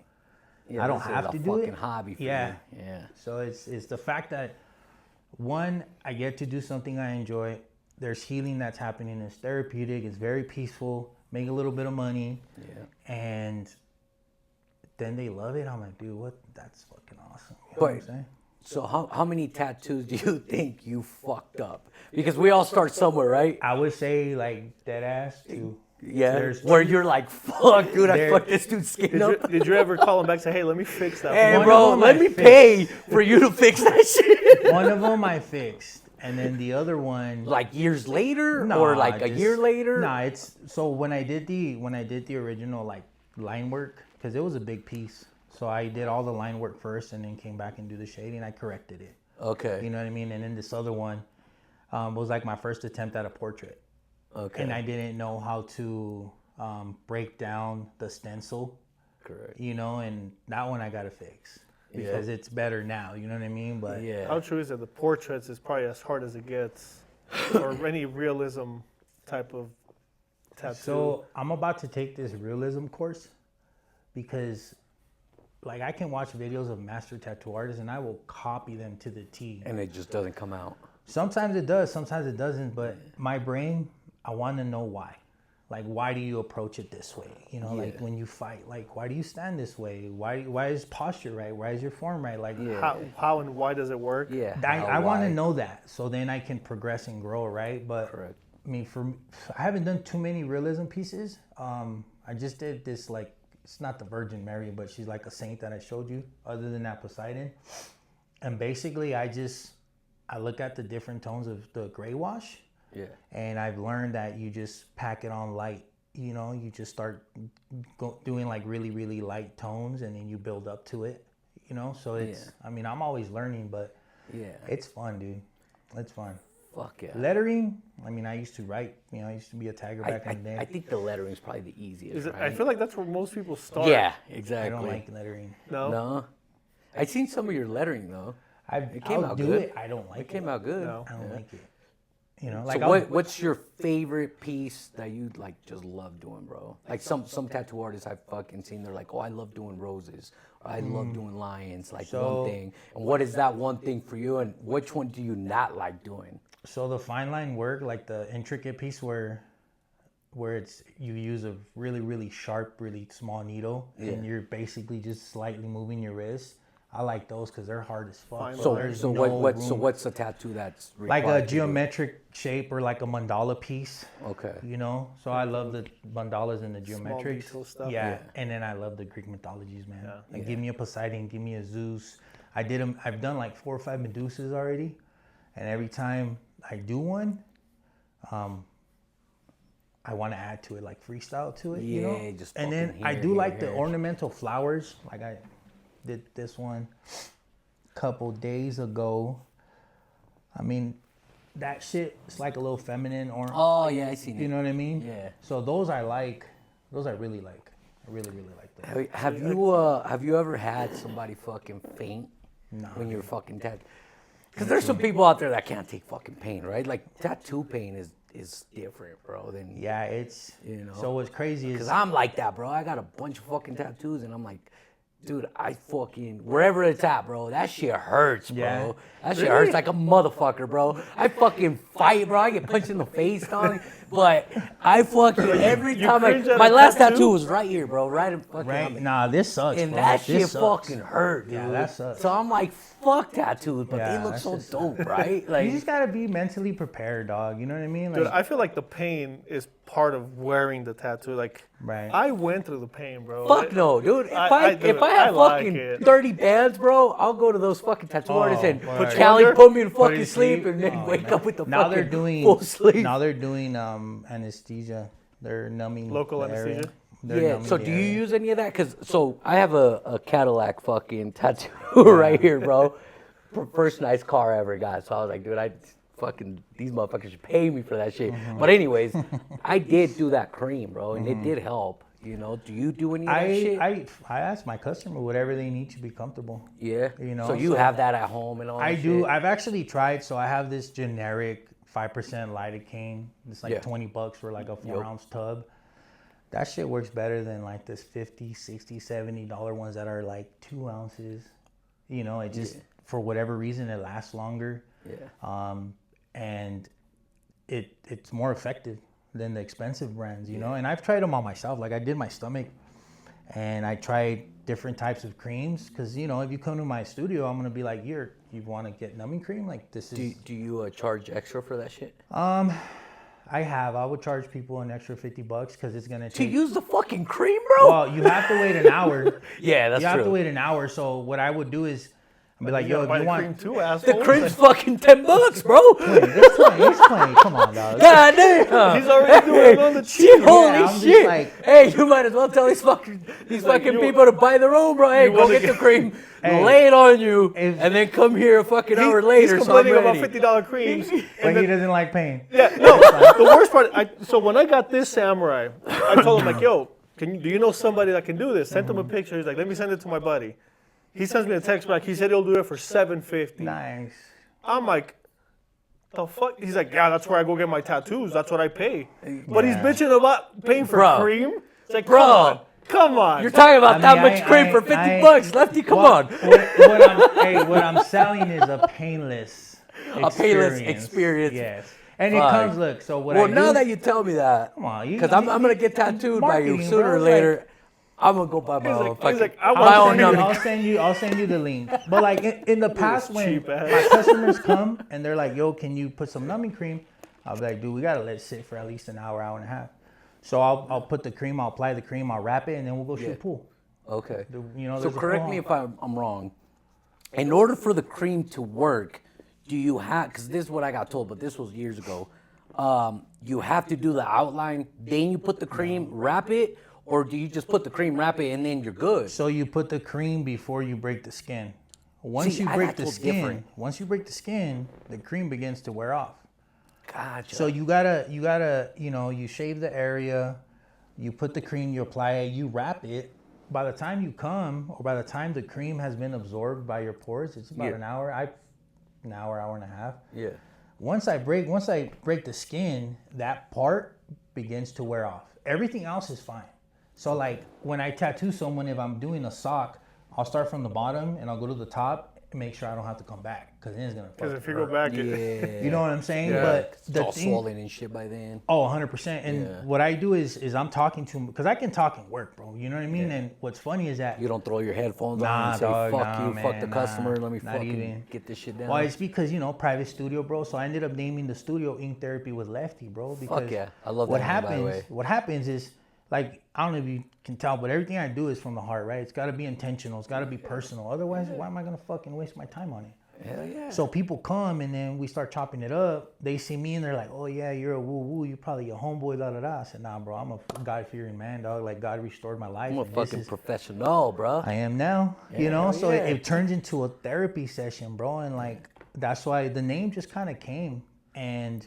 Yeah, I don't this is have a to do it. fucking hobby for Yeah. you. Yeah. So it's the fact that, one, I get to do something I enjoy. There's healing that's happening. It's therapeutic. It's very peaceful. Make a little bit of money. Yeah. And then they love it. I'm like, dude, what? That's fucking awesome. You know what I'm But saying? so how many tattoos do you think you fucked up? Because we all start somewhere, right? I would say like dead ass too. Yeah. There's Where you're like, fuck, dude, I there- fucked this dude's skin up. Did you ever call him back and say, hey, let me fix that? Hey, One bro, of them let I me fixed. pay for you to fix that shit. One of them I fixed, and then the other one, Like years later, Nah, or like a just- year later. Nah, it's so when I did the original like line work, because it was a big piece. So I did all the line work first, and then came back and do the shading. I corrected it. Okay. You know what I mean? And then this other one was like my first attempt at a portrait, Okay. and I didn't know how to break down the stencil. Correct. You know, and that one I gotta fix because it's better now. You know what I mean? But Yeah. How true is it? The portraits is probably as hard as it gets, or any realism type of tattoo. So I'm about to take this realism course because, like, I can watch videos of master tattoo artists and I will copy them to the T. And it just doesn't come out. Sometimes it does, sometimes it doesn't. But my brain, I want to know why. Like, why do you approach it this way? You know, like when you fight, like, why do you stand this way? Why is posture right? Why is your form right? Like, how and why does it work? Yeah. I want to know that, so then I can progress and grow, right? But Correct. I mean, I haven't done too many realism pieces. I just did this, like, it's not the Virgin Mary, but she's like a saint that I showed you. Other than that, Poseidon, and basically, I look at the different tones of the gray wash, Yeah. and I've learned that you just pack it on light. You know, you just start doing like really, really light tones, and then you build up to it. You know, so it's. I mean, I'm always learning, but Yeah. it's fun, dude. It's fun. Fuck yeah. Lettering, I mean, I used to write, you know, I used to be a tagger back in the day. I think the lettering is probably the easiest. Is it, right? I feel like that's where most people start. Yeah, I exactly. don't like lettering. No. No. I seen some of your lettering though. It came I'll out do good. it. I don't like It came out good. No. I don't like it. You know, So like what's your favorite piece that you like just love doing, bro? Like some tattoo artists I've fucking seen, they're like, oh, I love doing roses, or I love doing lions, like So- one thing. And what is that one thing for you, and which one do you not like doing? So the fine line work, like the intricate piece where it's you use a really sharp, really small needle, and you're basically just slightly moving your wrist. I like those because they're hard as fuck. Fine So line. so no what's room. what's the tattoo that's Like required a to do? geometric shape or like a mandala piece. Okay. You know, so I love the mandalas and the Small geometrics. detail stuff. Yeah. And then I love the Greek mythologies, man. Yeah. Like give me a Poseidon, give me a Zeus. I did them. I've done like 4 or 5 Medusas already, and every time I do one, I want to add to it, like freestyle to it, you know. Yeah, just and then fucking I here, do here, like the here. ornamental flowers. Like I did this one a couple days ago. I mean, that shit is like a little feminine or Oh yeah, I seen it. you know what I mean? Yeah. So those I like. Those I really like. I really like that. Have you ever had somebody fucking faint when you're fucking tattooed? Because there's some people out there that can't take fucking pain, right? Like tattoo pain is different, bro. Than Yeah, it's You know? So what's crazy is Because I'm like that, bro. I got a bunch of fucking tattoos, and I'm like, dude, I fucking, wherever it's at, bro, that shit hurts, bro. Yeah. That shit hurts like a motherfucker, bro. I fucking fight, bro. I get punched in the face, dog. But I fucking, every time cringe at my a last tattoo? tattoo was right here, bro. Right in fucking, right. Nah, this sucks. and bro. that This shit sucks. fucking hurt, dude. Yeah, that sucks. So I'm like, fuck tattoos, but Yeah, they look that's so just- dope, right? You Like, just gotta be mentally prepared, dog. You know what I mean? Like, Dude, I feel like the pain is part of wearing the tattoo. Like, Right. I went through the pain, bro. fuck no, dude. If dude, I have like fucking it. 30 bands, bro, I'll go to those fucking tattoo artists and word. Put you Callie under, put me to put you fucking to sleep, sleep. and then Oh, wake man. up with the now fucking they're doing full sleep. Now they're doing anesthesia. They're numbing Local the area. anesthesia? They're Yeah. numbing So the do you area. use any of that? Cause I have a Cadillac fucking tattoo right here, bro. First nice car I ever got. So I was like, dude, these motherfuckers should pay me for that shit. Mm-hmm. But anyways, I did do that cream, bro, and it did help. You know, do you do any of that shit? I ask my customer whatever they need to be comfortable. Yeah. You know, so you so- have that at home and all I that do. shit? I've actually tried. So I have this generic 5% lidocaine. It's like Yeah. $20 for like a 4 Yup. ounce tub. That shit works better than like this $50, $60, $70 ones that are like 2 ounces. You know, it just for whatever reason it lasts longer. Yeah. And it's more effective than the expensive brands, you know. And I've tried them on myself. Like I did my stomach, and I tried different types of creams because you know if you come to my studio, I'm gonna be like, you want to get numbing cream? Like this is. Do you charge extra for that shit? I would charge people an extra $50 because it's gonna To take. use the fucking cream, bro? Well, you have to wait an hour. Yeah, that's you have true. to wait an hour. So what I would do is, I'd be like, You yo, gotta buy if you the want. cream too, The asshole. cream's fucking $10, bro. It's 20. It's 20. Come on, dog. God damn. He's already doing it on the cheap. Shit, holy Yeah, I'm just shit. like- Hey, you might as well tell these fucking you- people to buy their own, bro. Hey, you go wanna get the get- cream, Hey, lay it on you, if- and then come here a fucking hour later. He's So I'm complaining about ready. $50 creams. But and he then, doesn't like pain. yeah, no. The worst part. So when I got this samurai, I told him like, yo, do you know somebody that can do this? Sent him a picture. He's like, let me send it to my buddy. He sends me a text back. He said he'll do it for $750. Nice. I'm like, the fuck? He's like, yeah, that's where I go get my tattoos. That's what I pay. But he's bitching about paying for Bro. cream. It's like, Bro. come on. You're talking about I that mean, much cream for $50, Lefty. Come on. What I'm selling is a painless experience. Yes. And it Fuck. comes, look, so what Well, I do. now that you tell me that, Come on, because I'm gonna get tattooed by you marketing, sooner bro. or It's later. I'm gonna go buy my He's own like- he's fucking like, I my want own to see numbing. I'll send you the link. But like in the past when cheap ass. my customers come and they're like, yo, can you put some numbing cream? I'll be like, dude, we gotta let it sit for at least an hour, hour and a half. So I'll put the cream, I'll apply the cream, I'll wrap it, and then we'll go shoot Yeah. pool. Okay. You know, So there's a correct pool me on- if I'm wrong. In order for the cream to work, do you have? Because this is what I got told, but this was years ago. You have to do the outline, then you put the cream, wrap it, or do you just put the cream, wrap it, and then you're good? So you put the cream before you break the skin. Once See, you I break got the told skin, different. the cream begins to wear off. Gotcha. So you gotta, you shave the area, you put the cream, you apply it, you wrap it. By the time you come, or by the time the cream has been absorbed by your pores, it's about Yeah. an hour, hour and a half. yeah. Once I break the skin, that part begins to wear off. Everything else is fine. So like when I tattoo someone, if I'm doing a sock, I'll start from the bottom and I'll go to the top and make sure I don't have to come back because then it's gonna. Because if you go back, Yeah. You know what I'm saying? Yeah. But It's the all thing, swollen and shit by then. oh, 100%. And Yeah. what I do is I'm talking to him because I can talk and work, bro. You know what I mean? Yeah. And what's funny is that You don't throw your headphones on Nah, and say, dog, fuck nah, you, fuck the man, customer, nah, let me not fucking even. get this shit down. well, it's because private studio, bro. So I ended up naming the studio Ink Therapy with Lefty, bro. Because yeah. I love what that name, by the way. happens. What happens is like I don't know if you can tell, but everything I do is from the heart, right? It's got to be intentional. It's got to be personal. Otherwise, why am I gonna fucking waste my time on it? Hell yeah. So people come and then we start chopping it up. They see me and they're like, "Oh yeah, you're a woo woo. You probably a homeboy, da da da." I said, "Nah, bro. I'm a God fearing man, dog. Like God restored my life. I'm a and this fucking is- professional, bro. I am now. Yeah, So yeah. it turns into a therapy session, bro. And like that's why the name just kind of came. And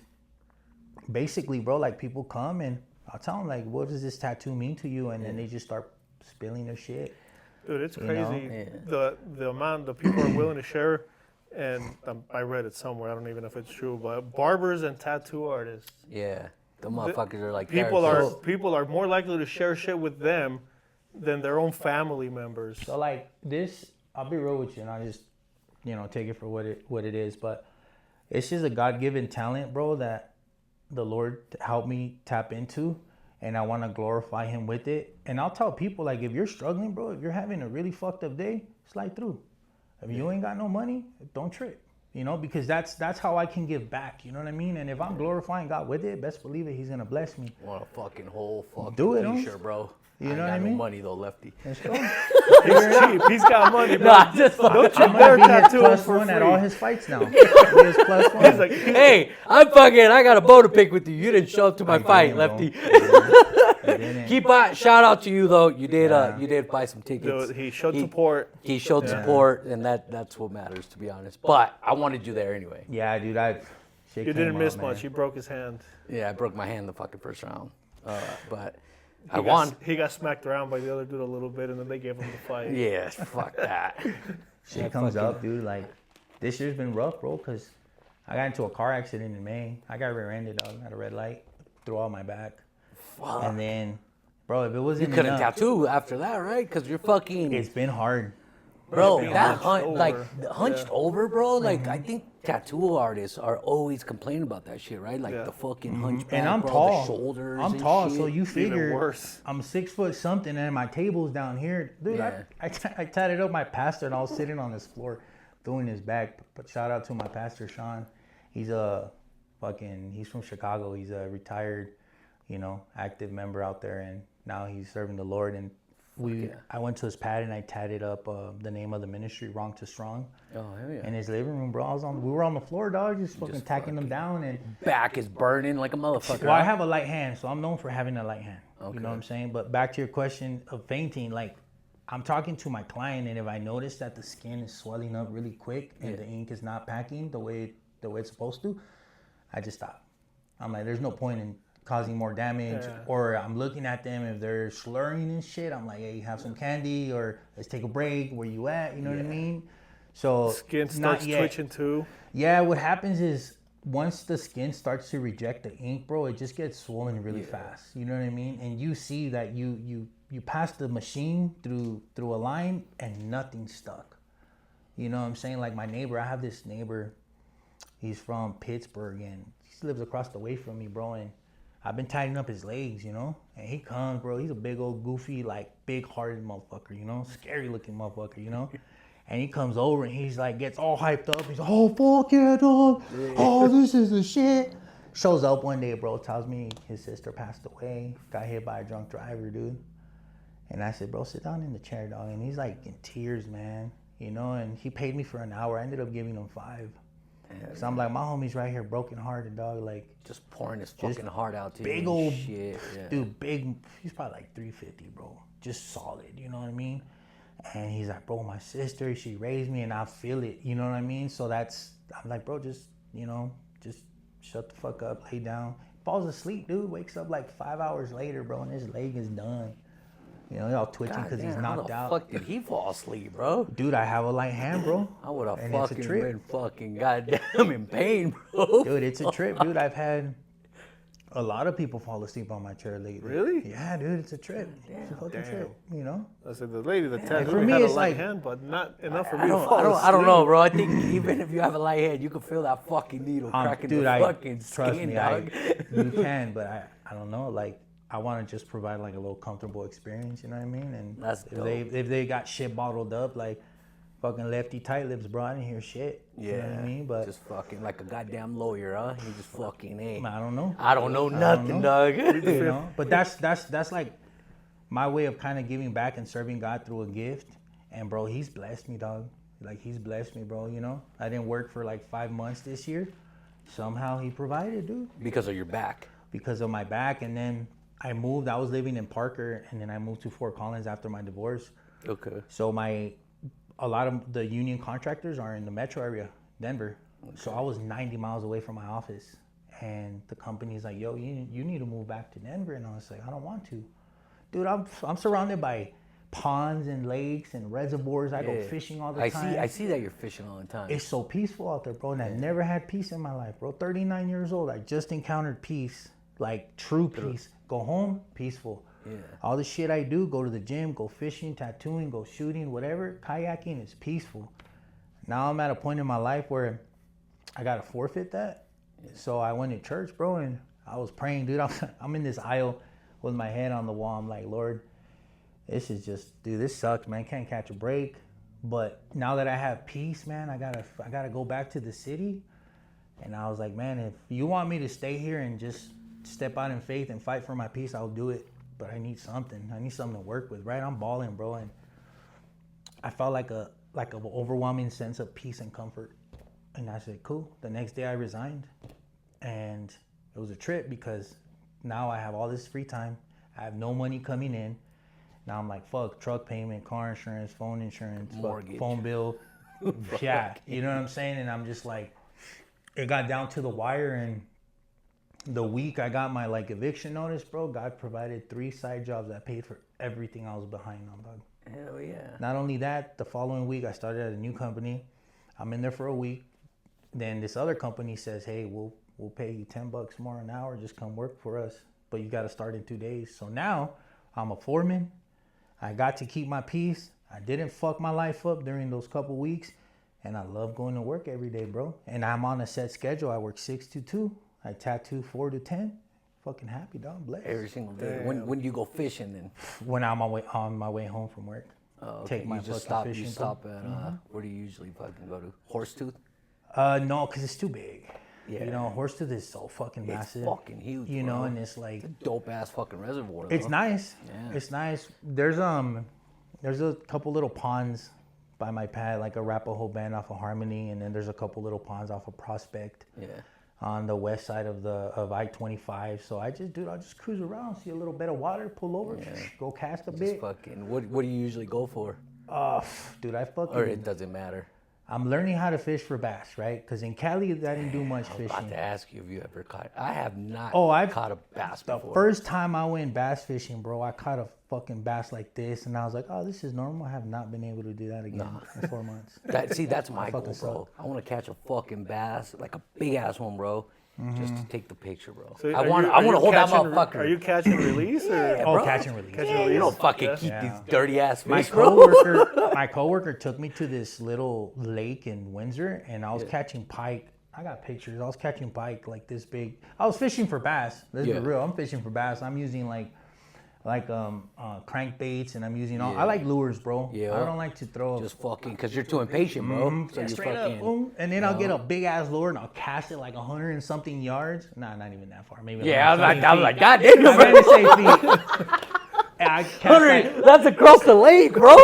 basically, bro, like people come and I'll tell them like, "What does this tattoo mean to you?" And then they just start spilling their shit. dude, it's know? crazy Yeah. the amount the people are willing to share. And I read it somewhere. I don't even know if it's true, but barbers and tattoo artists, Yeah. The motherfuckers are like people therapists. are more likely to share shit with them than their own family members. So like this, I'll be real with you, and I just take it for what it is. But it's just a God given talent, bro, that the Lord helped me tap into, and I want to glorify Him with it. And I'll tell people like, if you're struggling, bro, if you're having a really fucked up day, slide through. If you ain't got no money, don't trip. Because that's how I can give back. You know what I mean? And if I'm glorifying God with it, best believe it, He's gonna bless me. Want a fucking whole fucking Do it, t-shirt, bro. You I know ain't what got I no mean? money though, Lefty. Let's go. He's cheap. He's got money, bro. Nah, just Don't you I'm dare gonna be his tattoo him plus for one free. at all his fights now. Be his plus one. He's like, Hey, I got a bone to pick with you. You didn't show up to my fight, Lefty. Shout out to you though. You did buy some tickets. dude, he showed support. He showed support, and that's what matters, to be honest. But I wanted you there anyway. Yeah, dude, You didn't miss much. He broke his hand. Yeah, I broke my hand the fucking first round, but I won. He got smacked around by the other dude a little bit, and then they gave him the fight. Yeah, fuck that. Shit comes up, dude. Like this year's been rough, bro. Cause I got into a car accident in May. I got rear-ended, dog, at a red light, threw out my back, Fuck. and then, bro, if it wasn't You couldn't enough, tattoo after that, right? Because you're fucking. it's been hard. Bro, been that hunched over. hunched over, bro. Like I think tattoo artists are always complaining about that shit, right? Like Yeah. the fucking hunchback, And I'm bro, tall. the shoulders. I'm and tall, shit. so you figure worse. I'm 6 foot something, and my table's down here, dude. Yeah. I tatted up my pastor, and I was sitting on this floor, doing his back. But shout out to my pastor Sean. He's he's from Chicago. He's a retired, active member out there, and now he's serving the Lord. And I went to his pad and I tatted up the name of the ministry, Wrong to Strong, Oh hell yeah. in his living room, bro. We were on the floor, dog, just fucking tacking them down. And Back is burning like a motherfucker. well, I have a light hand, so I'm known for having a light hand. Okay. You know what I'm saying? But back to your question of fainting, like I'm talking to my client, and if I notice that the skin is swelling up really quick and the ink is not packing the way it's supposed to, I just stop. I'm like, there's no point in causing more damage. Yeah. Or I'm looking at them, if they're slurring and shit, I'm like, hey, have some candy, or let's take a break. Where you at? You know what I mean? So Skin not starts yet. twitching too. Yeah, what happens is once the skin starts to reject the ink, bro, it just gets swollen really fast. You know what I mean? And you see that you pass the machine through a line and nothing's stuck. You know what I'm saying? Like my neighbor, I have this neighbor. He's from Pittsburgh and he lives across the way from me, bro. And I've been tightening up his legs, And he comes, bro. He's a big old goofy, like big-hearted motherfucker, Scary looking motherfucker, And he comes over and he's like, gets all hyped up. He's like, oh, fuck yeah, dog. Oh, this is the shit. Shows up one day, bro, tells me his sister passed away. Got hit by a drunk driver, dude. And I said, bro, sit down in the chair, dog. And he's like in tears, man. And he paid me for an hour. I ended up giving him 5. So I'm like, my homie's right here, broken hearted, dog. Like, just pouring his fucking heart out to you. big and old shit. Yeah. dude, he's probably like 350, bro. Just solid, you know what I mean? And he's like, bro, my sister, she raised me and I feel it, you know what I mean? So I'm like, bro, just shut the fuck up, lay down. Falls asleep, dude, wakes up like 5 hours later, bro, and his leg is done. You know, all twitching because he's knocked How out. the fuck did he fall asleep, bro? Dude, I have a light hand, bro. I would have And it's a fucking trip. been fucking goddamn in pain, bro. Dude, it's a trip, dude. I've had a lot of people fall asleep on my chair lately. Really? Yeah, dude, it's a trip. It's a fucking trip, you know? I said the lady that tattooed for me me, had a it's light like- hand, but not enough for me I to don't, fall I don't, asleep. I don't know, bro. I think even if you have a light head, you can feel that fucking needle cracking Dude, the I fucking trust skin, me, dog. you can, but I don't know. Like, I want to just provide like a little comfortable experience. You know what I mean? And That's if they got shit bottled up, like fucking Lefty tight lips, bro, I didn't hear shit. Yeah, You know what I mean? But just fucking like a goddamn lawyer, huh? He just fucking ain't. I don't know. I don't know nothing, dog. You know, but that's like my way of kind of giving back and serving God through a gift. And bro, he's blessed me, dog. Like he's blessed me, bro. You know, I didn't work for like 5 months this year. Somehow he provided, dude, Because of your back. because of my back. And then I moved. I was living in Parker, and then I moved to Fort Collins after my divorce. Okay. So a lot of the union contractors are in the metro area, Denver. Okay. So I was 90 miles away from my office, and the company's like, "Yo, you need to move back to Denver." And I was like, "I don't want to, dude. I'm surrounded by ponds and lakes and reservoirs. I go fishing all the time. I see that you're fishing all the time. It's so peaceful out there, bro. And I never had peace in my life, bro. 39 years old, I just encountered peace, like true peace. Go home, peaceful. Yeah. All the shit I do, go to the gym, go fishing, tattooing, go shooting, whatever, kayaking is peaceful. Now I'm at a point in my life where I gotta forfeit that. So I went to church, bro, and I was praying, dude. I'm in this aisle with my head on the wall. I'm like, Lord, this is just, dude, this sucks, man. Can't catch a break. But now that I have peace, man, I gotta go back to the city. And I was like, man, if you want me to stay here and just step out in faith and fight for my peace, I'll do it. But I need something. I need something to work with, right? I'm balling, bro, and I felt like an overwhelming sense of peace and comfort. And I said, cool. The next day I resigned, and it was a trip because now I have all this free time. I have no money coming in. Now I'm like, fuck, truck payment, car insurance, phone insurance, Mortgage. phone bill. Yeah, you know what I'm saying? And I'm just like, it got down to the wire, and the week I got my like eviction notice, bro, God provided 3 side jobs that paid for everything I was behind on, dog. Hell yeah. Not only that, the following week I started at a new company. I'm in there for a week. Then this other company says, hey, we'll pay you $10 more an hour. Just come work for us. But you got to start in 2 days. So now I'm a foreman. I got to keep my peace. I didn't fuck my life up during those couple weeks. And I love going to work every day, bro. And I'm on a set schedule. I work 6 to 2. I tattoo 4 to 10. Fucking happy, dog. Blessed. Every single day. When do you go fishing then? When I'm on my way home from work. Okay. Take my you just fucking stop. You fishing stop at where do you usually fucking go to? Horsetooth. No, because it's too big. Yeah. You know, Horsetooth is so fucking It's massive. fucking huge. You bro. know, and it's like, Dope ass fucking reservoir. it's though. nice. Yeah. It's nice. There's a couple little ponds by my pad, like a Arapahoe Bend off of Harmony, and then there's a couple little ponds off of Prospect. Yeah. On the west side of I-25. So I'll just cruise around, see a little bit of water, pull over, go cast a Just bit. fucking. What do you usually go for? Dude, Or it doesn't matter. I'm learning how to fish for bass, right? Because in Cali, I didn't do much I was about fishing. to ask you if you ever caught. I have not. I've caught a bass The before. first time I went bass fishing, bro, I caught a fucking bass like this, and I was like, oh, this is normal. I have not been able to do that again in 4 months. That's my goal, fucking bro. I want to catch a fucking bass, like a big ass one, bro. Just to take the picture, bro. So I want to hold that motherfucker. Are you catch and release? Or? Yeah, Oh, bro. catch and release. Catch and Yeah, you release? don't fucking Yeah. keep Yeah. these dirty ass My fish, bro. my coworker took me to this little lake in Windsor, and I was catching pike. I got pictures. I was catching pike like this big. I was fishing for bass. Let's be real. I'm fishing for bass. I'm using like crankbaits, and I'm using all. I like lures, bro. Yeah. I don't like to throw. Just fucking, because you're too impatient, bro. So you straight fucking. up, boom, and then I'll get a big ass lure and I'll cast it like 100 and something yards. Nah, not even that far. Maybe. Yeah, I was like, 120 feet. God damn, I'm bro. gonna say feet. And I cast like, That's across the lake, bro.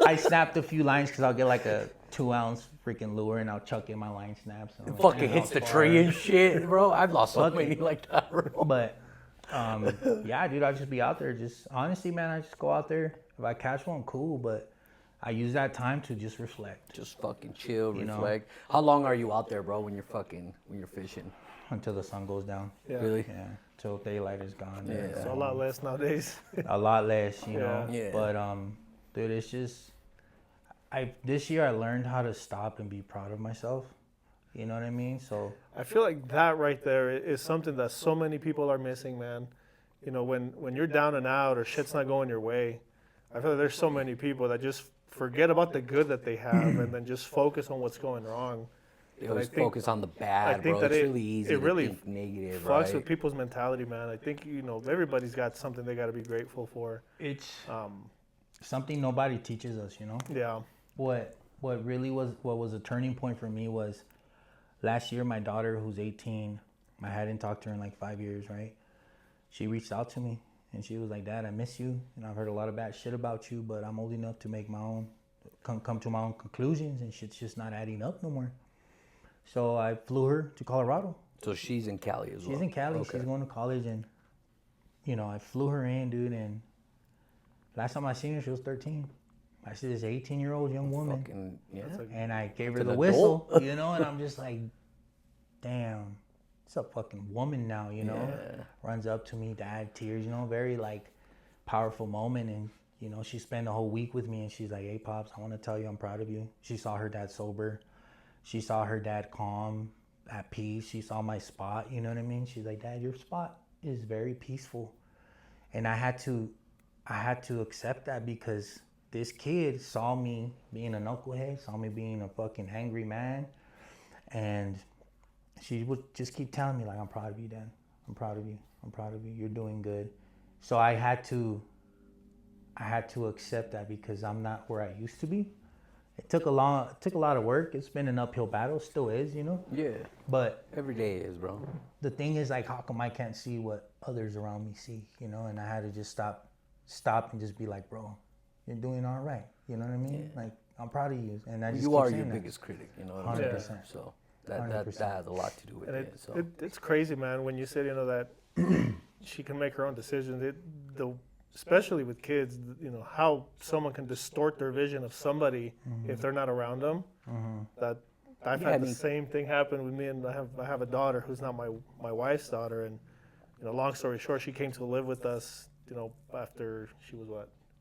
I snapped a few lines because I'll get like a 2-ounce freaking lure and I'll chuck in my line snaps. And I'm like, Fucking hits the tree and shit, bro. I've lost so many like that, bro. But yeah, dude, I'll just be out there. Just honestly, man, I just go out there. If I catch one, cool. But I use that time to just reflect. Just fucking chill, You know. reflect. How long are you out there, bro, when you're fishing? until the sun goes down. Yeah. Really? Yeah, till daylight is gone. Yeah. So a lot less nowadays. A lot less, you know. Yeah. But dude, it's just this year I learned how to stop and be proud of myself. You know what I mean? So I feel like that right there is something that so many people are missing, man. You know, when you're down and out or shit's not going your way, I feel like there's so many people that just forget about the good that they have and then just focus on what's going wrong. They always think- focus on the bad, I think bro. that It's really easy it really to think negative, fucks right? with people's mentality, man. I think, you know, everybody's got something they got to be grateful for. it's something nobody teaches us, you know. Yeah. What was a turning point for me was last year. My daughter, who's 18, I hadn't talked to her in like 5 years, right? She reached out to me and she was like, "Dad, I miss you, and I've heard a lot of bad shit about you, but I'm old enough to make my own, come to my own conclusions, and shit's just not adding up no more." So I flew her to Colorado. So she's in Cali as well. She's in Cali. Okay. She's going to college, and I flew her in, dude. And last time I seen her, she was 13. I see this 18-year-old young woman, Fucking, yeah. and I gave her An the adult. whistle, and I'm just like, damn, it's a fucking woman now, Yeah. Runs up to me, dad, tears, very like powerful moment, and she spent the whole week with me, and she's like, "Hey, Pops, I want to tell you I'm proud of you." She saw her dad sober, she saw her dad calm, at peace. She saw my spot, you know what I mean? She's like, "Dad, your spot is very peaceful," and I had to accept that because this kid saw me being a knucklehead, saw me being a fucking angry man, and she would just keep telling me like, "I'm proud of you, Dad. I'm proud of you. I'm proud of you. You're doing good." So I had to accept that because I'm not where I used to be. It took a lot of work. It's been an uphill battle, still is, Yeah. But Every day is, bro. the thing is, like, how come I can't see what others around me see, And I had to just stop and just be like, "Bro, you're doing all right." You know what I mean? Like, I'm proud of you, and I just You keep are saying your that. biggest critic, you know what I'm saying? 100%. So that 100%. has a lot to do with And it. So it's crazy, man, when you said, that she can make her own decisions. Especially with kids, how someone can distort their vision of somebody if they're not around them. That I've had the same thing happen with me, and I have a daughter who's not my wife's daughter, and long story short, she came to live with us, after she was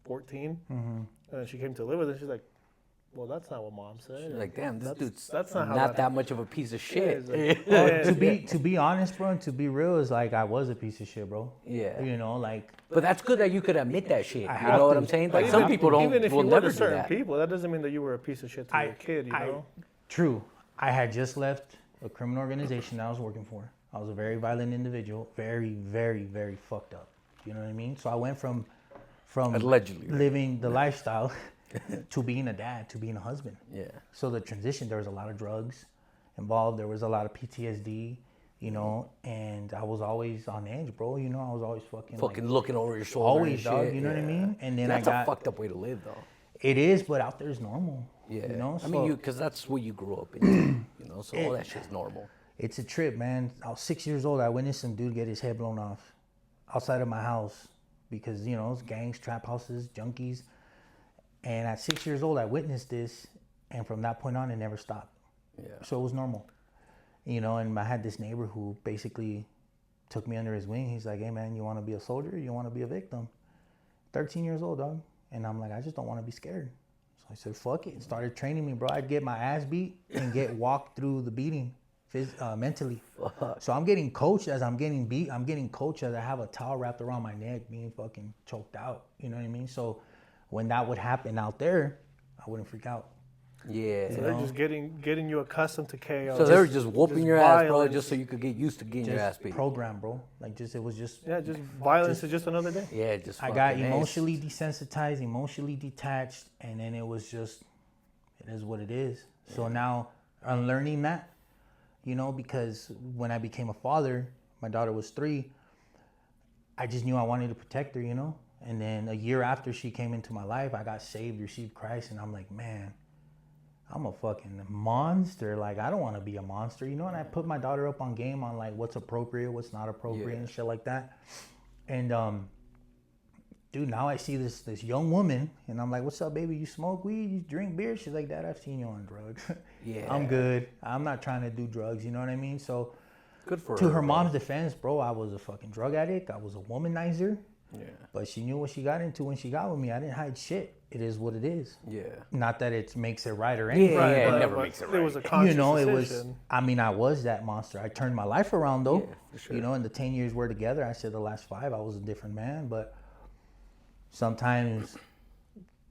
14, and then she came to live with us. She's like, "Well, that's not what Mom said." she's like, "Damn, this dude's that's not how not that that much of a piece of shit." To be honest, bro, and to be real, is like I was a piece of shit, bro. Yeah. Like, But that's good that you could admit that shit. You have know what to. I'm saying? But Like some even- people don't even if will you were never to do certain that. people, that doesn't mean that you were a piece of shit to your kid, True. I had just left a criminal organization that I was working for. I was a very violent individual, very, very, very fucked up. You know what I mean? So I went from Allegedly, right? living the lifestyle to being a dad, to being a husband. Yeah. So the transition, there was a lot of drugs involved. There was a lot of PTSD, and I was always on edge, bro. I was always fucking Looking over your shoulder. always, and dog. shit. You know what I Yeah. mean? And then That's I got a fucked up way to live, though. it is, but out there is normal. Yeah. I So mean, because that's what you grew up in, so all that shit's normal. it's a trip, man. I was 6 years old. I witnessed some dude get his head blown off outside of my house because it's gangs, trap houses, junkies. And at 6 years old, I witnessed this, and from that point on, it never stopped. Yeah. So it was normal, And I had this neighbor who basically took me under his wing. He's like, "Hey, man, you want to be a soldier? Or you want to be a victim?" 13 years old, dog. And I'm like, "I just don't want to be scared." So I said, "Fuck it," and started training me, bro. I'd get my ass beat and get walked through the beating mentally. So I'm getting coached as I'm getting beat. I'm getting coached as I have a towel wrapped around my neck, being fucking choked out. You know what I mean? So when that would happen out there, I wouldn't freak out. Yeah. So they're just getting you accustomed to chaos. So they were just whooping your ass, bro, violence. just so you could get used to getting your ass beat. Program, bro. Like it was just. Yeah, just violence is just another day. Yeah, just. I got fucking emotionally desensitized, emotionally detached, and then it was just, it is what it is. So now I'm learning that, because when I became a father, my daughter was 3. I just knew I wanted to protect her, And then a year after she came into my life, I got saved, received Christ, and I'm like, man, I'm a fucking monster. Like, I don't want to be a monster, And I put my daughter up on game on like what's appropriate, what's not appropriate, and shit like that. And dude, now I see this young woman, and I'm like, "What's up, baby? You smoke weed? You drink beer?" She's like, "Dad, I've seen you on drugs." Yeah. I'm good. I'm not trying to do drugs. You know what I mean? So Good for her. To her bro. mom's defense, bro, I was a fucking drug addict. I was a womanizer. Yeah. But she knew what she got into when she got with me. I didn't hide shit. It is what it is. Yeah. Not that it makes it right or anything. Yeah, Right, it never but makes it It was a right. conscious You know, it decision. was, I mean, I was that monster. I turned my life around though. Yeah, for sure. You know, in the 10 years we're together, I said the last 5, I was a different man. But sometimes,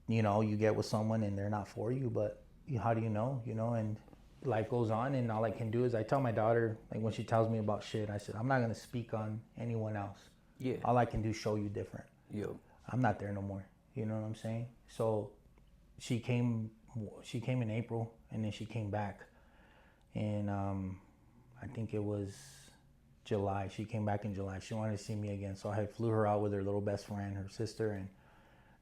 you know, you get with someone and they're not for you, but how do you know? You know, and life goes on, and all I can do is I tell my daughter, like when she tells me about shit, I said, I'm not going to speak on anyone else. Yeah. All I can do is show you different. Yo. I'm not there no more. You know what I'm saying? So she came in April, and then she came back. And I think it was July. She came back in July. She wanted to see me again. So I flew her out with her little best friend, her sister. And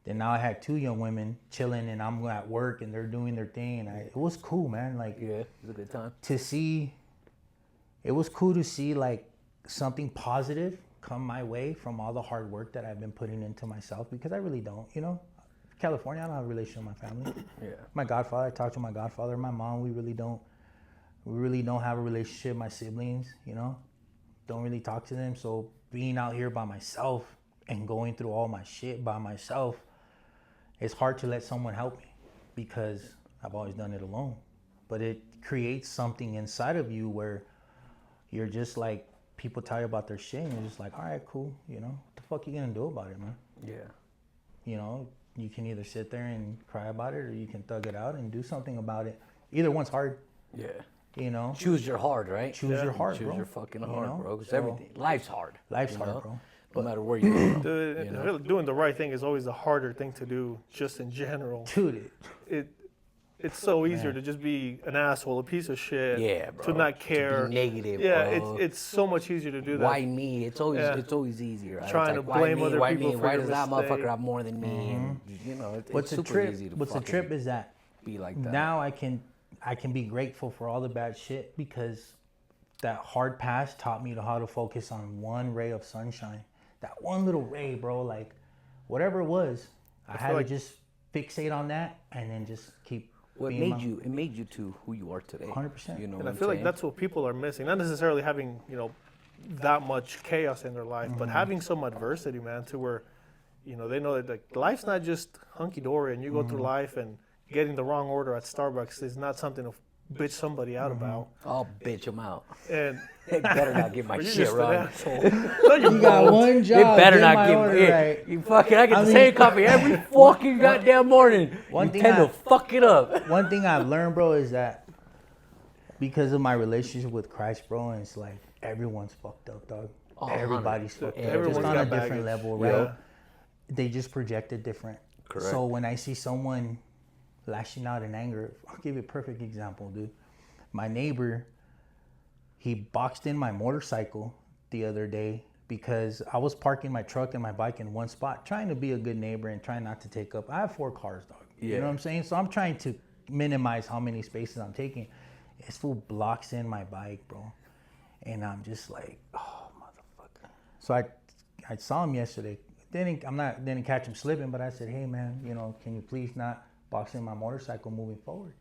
then now I had 2 young women chilling, and I'm at work, and they're doing their thing. And it was cool, man. Like, Yeah, it was a good time. it was cool to see like something positive come my way from all the hard work that I've been putting into myself, because I really don't, you know. California, I don't have a relationship with my family. Yeah. My godfather, I talked to my godfather. My mom, we really don't have a relationship. My siblings, you know, don't really talk to them. So being out here by myself and going through all my shit by myself, it's hard to let someone help me because I've always done it alone. But it creates something inside of you where you're just like, people tell you about their shit and you're just like, all right, cool, you know, what the fuck you gonna do about it, man? Yeah. You know, you can either sit there and cry about it, or you can thug it out and do something about it. Either one's hard, Yeah. you know. Choose your hard, right? Choose your heart, Choose bro. your fucking You heart, know? bro. Because So, everything, life's hard. Life's you hard, know? bro. No matter where you go. Dude, you know? really doing the right thing is always the harder thing to do, just in general. Dude, It's so easier to just be an asshole, a piece of shit. Yeah, bro. To not To care. be negative, Yeah, bro. it's so much easier to do that. Why me? It's always Yeah. easier. Right? Trying It's to why blame me? other Why people me? for Why your does that mistake. motherfucker have more than me? And, you know, it's what's the super trip? easy to What's the fucking trip is that be like that. now I can be grateful for all the bad shit, because that hard past taught me how to focus on one ray of sunshine. That one little ray, bro. Like, whatever it was, I had to like- just fixate on that and then just keep. What being made you to who you are today? 100%. You know And what I I'm feel like saying? that's what people are missing. Not necessarily having, that much chaos in their life, but having some adversity, man, to where, they know that like, life's not just hunky dory and you go through life and getting the wrong order at Starbucks is not something to bitch somebody out about. I'll bitch him out. And They better not get my you're shit just an wrong. asshole. No, You got one They job. better get not my give order me. right. You fucking, I get I the mean- same coffee every fucking goddamn morning. One You thing tend I- to fuck it up. One thing I've learned, bro, is that because of my relationship with Christ, bro, and it's like everyone's fucked up, dog. Oh, Everybody's fucked up. Everyone's Just on got a different baggage. level, Yeah. right? They just project it different. Correct. So when I see someone lashing out in anger, I'll give you a perfect example, dude. My neighbor, he boxed in my motorcycle the other day because I was parking my truck and my bike in one spot, trying to be a good neighbor and trying not to take up. I have 4 cars, dog. You Yeah. know what I'm saying? So I'm trying to minimize how many spaces I'm taking. This fool blocks in my bike, bro. And I'm just like, oh, motherfucker. So I saw him yesterday. Didn't catch him slipping, but I said, hey, man, can you please not box in my motorcycle moving forward?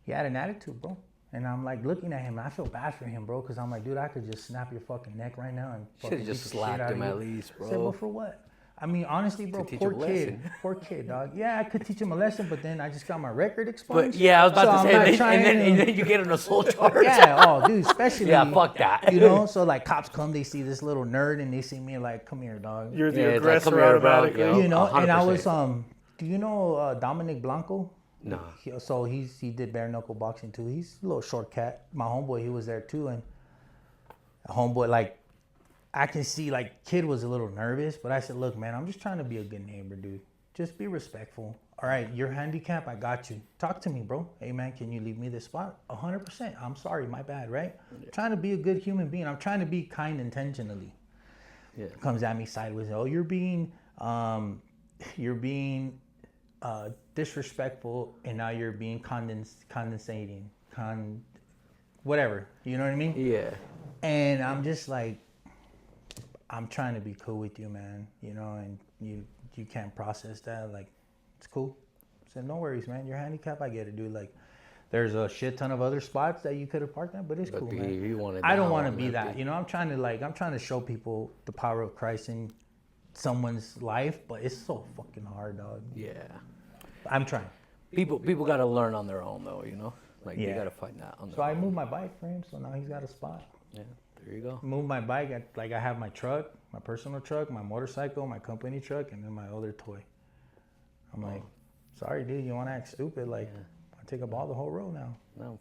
He had an attitude, bro. And I'm like looking at him, and I feel bad for him, bro, because I'm like, dude, I could just snap your fucking neck right now and fucking Should've just beat the shit slapped out of him you. at least, I said, bro. well, for what? I mean, honestly, bro, To teach poor him a kid. lesson. Poor kid, dog. Yeah, I could teach him a lesson, but then I just got my record But expunged. yeah, I was So about I'm to not say, trying and to- then you get an assault charge. Yeah, oh, dude, especially. Yeah, fuck that. So like cops come, they see this little nerd, and they see me like, come here, dog. You're the Yeah, it's like, aggressor come here, bro, automatically. yo. And I 100%. was do you know Dominic Blanco? No. So he did bare knuckle boxing too. He's a little short cat. My homeboy, he was there too, and homeboy, like, I can see like kid was a little nervous, but I said, look, man, I'm just trying to be a good neighbor, dude. Just be respectful. All right, you're handicapped. I got you. Talk to me, bro. Hey, man, can you leave me this spot? 100%. I'm sorry, my bad, right? I'm trying to be a good human being. I'm trying to be kind intentionally. Yeah. Comes at me sideways. Oh, you're being disrespectful, and now you're being condescending, whatever. You know what I mean? Yeah. And I'm just like, I'm trying to be cool with you, man. And you can't process that. Like, it's cool. I said, no worries, man. You're handicapped. I get it, dude. Like, There's a shit ton of other spots that you could have parked at, but it's cool, man. You wanted I don't that want to one, be that that. big. You know, I'm trying to show people the power of Christ in someone's life, but it's so fucking hard, dog. Yeah. I'm trying. People got to learn on their own, though, you know? Like, they Yeah. got to find that on their So I own. moved my bike for him, so now he's got a spot. Yeah, there you go. Moved my bike, I have my truck, my personal truck, my motorcycle, my company truck, and then my other toy. I'm like, sorry, dude, you want to act stupid? Like, I take up all the whole road now. No,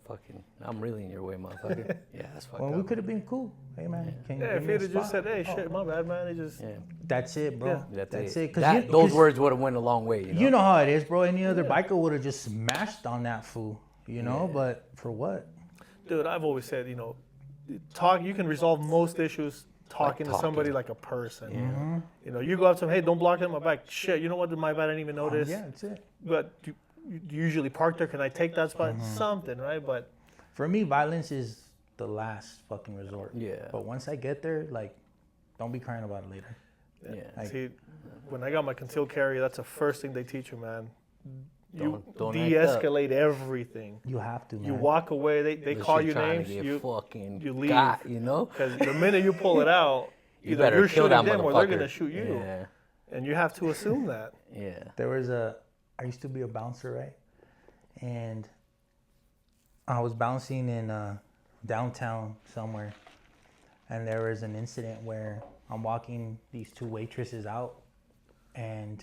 I'm really in your way, motherfucker. Yeah, that's fucked Well, up. we could have been cool. Hey, man, can you Yeah, give if me a he'd have just spot? said, "Hey, shit, my bad, man," he just. Yeah, That's it, bro. Yeah. That's it. Those words would have went a long way, you know? You know how it is, bro. Any other biker would have just smashed on that fool, you know? Yeah. But for what? Dude, I've always said, you know, you can resolve most issues talking to somebody like a person. Mm-hmm. You know, you go up to them, "Hey, don't block my back." Shit, you know what? My bad, I didn't even notice. Yeah, that's it. But you usually park there. Can I take that spot? Mm-hmm. Something, right? But For me, violence is the last fucking resort. Yeah. But once I get there, like, don't be crying about it later. Yeah. Like- see, when I got my concealed carry, that's the first thing they teach you, man. You Don't act de-escalate everything. You have to, man. You walk away. They Unless call you're you trying names. to get You fucking you leave. got, you know? Because the minute you pull it out, You either better you're kill shooting that them or they're motherfucker. gonna shoot you, Yeah, and you have to assume that. yeah. There was I used to be a bouncer, right? And I was bouncing in downtown somewhere. And there was an incident where I'm walking these two waitresses out, and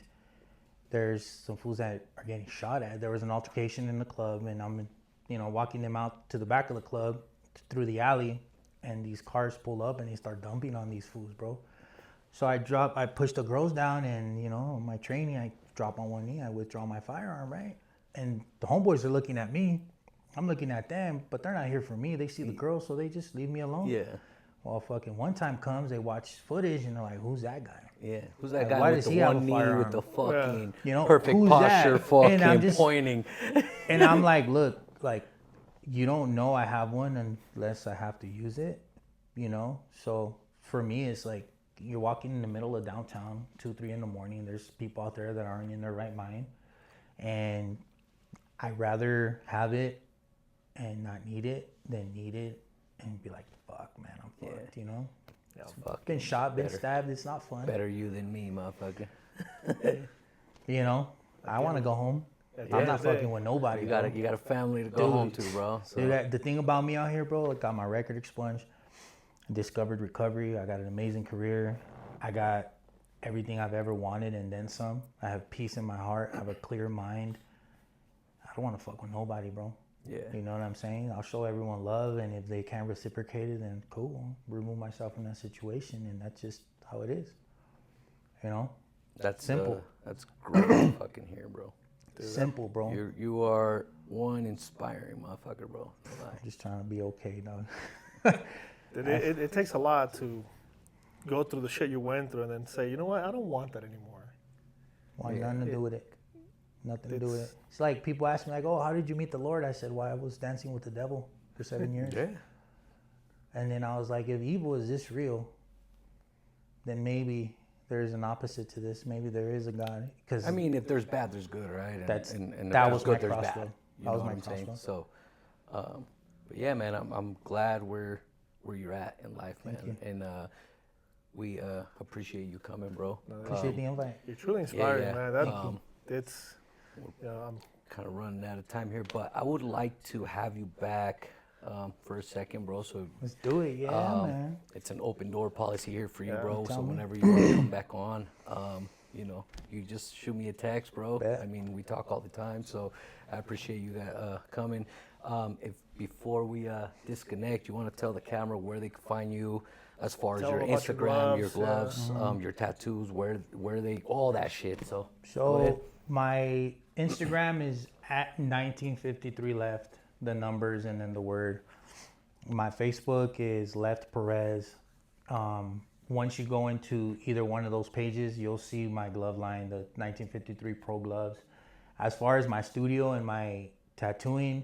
there's some fools that are getting shot at. There was an altercation in the club, and I'm, walking them out to the back of the club through the alley, and these cars pull up and they start dumping on these fools, bro. So I push the girls down, and my training, I drop on one knee, I withdraw my firearm, right? And the homeboys are looking at me. I'm looking at them, but they're not here for me. They see the girls, so they just leave me alone. Yeah. Well, fucking one time comes, they watch footage, and they're like, "Who's that guy?" Yeah, who's that Like, guy why with does the he have one a knee firearm? with the fucking who's perfect posture, that? fucking And I'm just- pointing? And I'm like, "Look, like, you don't know I have one unless I have to use it, So for me, it's like you're walking in the middle of downtown, 2, 3 in the morning. There's people out there that aren't in their right mind, and I'd rather have it and not need it than need it and be like, fuck, man, I'm fucked, Yeah, fucking Been shot, been better. stabbed. It's not fun. Better you than me, motherfucker. I want to go home. At the I'm end not of the day, fucking with nobody. You bro. got a family to go Dude. home to, bro. So. Dude, the thing about me out here, bro, I got my record expunged. I discovered recovery. I got an amazing career. I got everything I've ever wanted and then some. I have peace in my heart. I have a clear mind. I don't want to fuck with nobody, bro. Yeah. You know what I'm saying? I'll show everyone love, and if they can't reciprocate it, then cool. I'll remove myself from that situation, and that's just how it is. That's simple. That's great fucking here, bro. Simple, bro. You are one inspiring motherfucker, bro. No lie. Just trying to be okay, dog. It takes a lot to go through the shit you went through and then say, you know what, I don't want that anymore. Want Yeah. nothing to do with it. Nothing to do with it. It's like people ask me, like, "Oh, how did you meet the Lord?" I said, "Well, I was dancing with the devil for 7 years." Yeah. And then I was like, if evil is this real, then maybe there's an opposite to this. Maybe there is a God. Because I mean, if there's bad, there's good, right? And, That's- and if that there's was good, my there's crossroad. bad. You That was know my what I'm saying? crossroad. So, but yeah, man, I'm glad where you're at in life, man. you. And we appreciate you coming, bro. appreciate the invite. You're truly inspiring, yeah. man. That it's, I'm Kind of running out of time here, but I would like to have you back for a second, bro. So Let's do it. Yeah, man. it's an open door policy here for you, Yeah, bro. tell So me. whenever you want to come back on, you just shoot me a text, bro. Bet. I mean, we talk all the time, so I appreciate you coming. If before we disconnect, you want to tell the camera where they can find you, as far as Tell your them about your Instagram, your gloves, gloves, your tattoos, where they, all that shit. So go So ahead. my Instagram is at 1953 left, the numbers and then the word. My Facebook is Leftie Perez. Once you go into either one of those pages, you'll see my glove line, the 1953 Pro gloves. As far as my studio and my tattooing,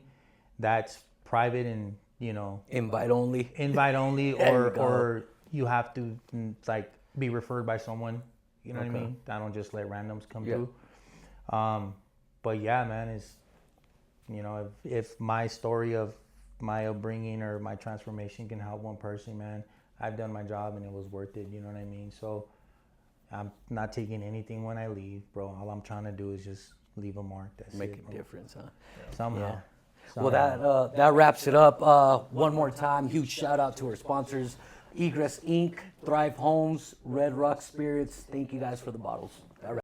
that's private and Invite only. invite only, There you go. or you have to be referred by someone. You know what I Okay. mean? I don't just let randoms come Yeah. through. But yeah, man, it's You know, if my story of my upbringing or my transformation can help one person, man, I've done my job and it was worth it. You know what I mean? So I'm not taking anything when I leave, bro. All I'm trying to do is just leave a mark. That's Make it, a bro. difference, huh? Somehow. Well, that wraps it up. One more time, huge shout out to our sponsors, Egress Inc., Thrive Homes, Red Rock Spirits. Thank you guys for the bottles.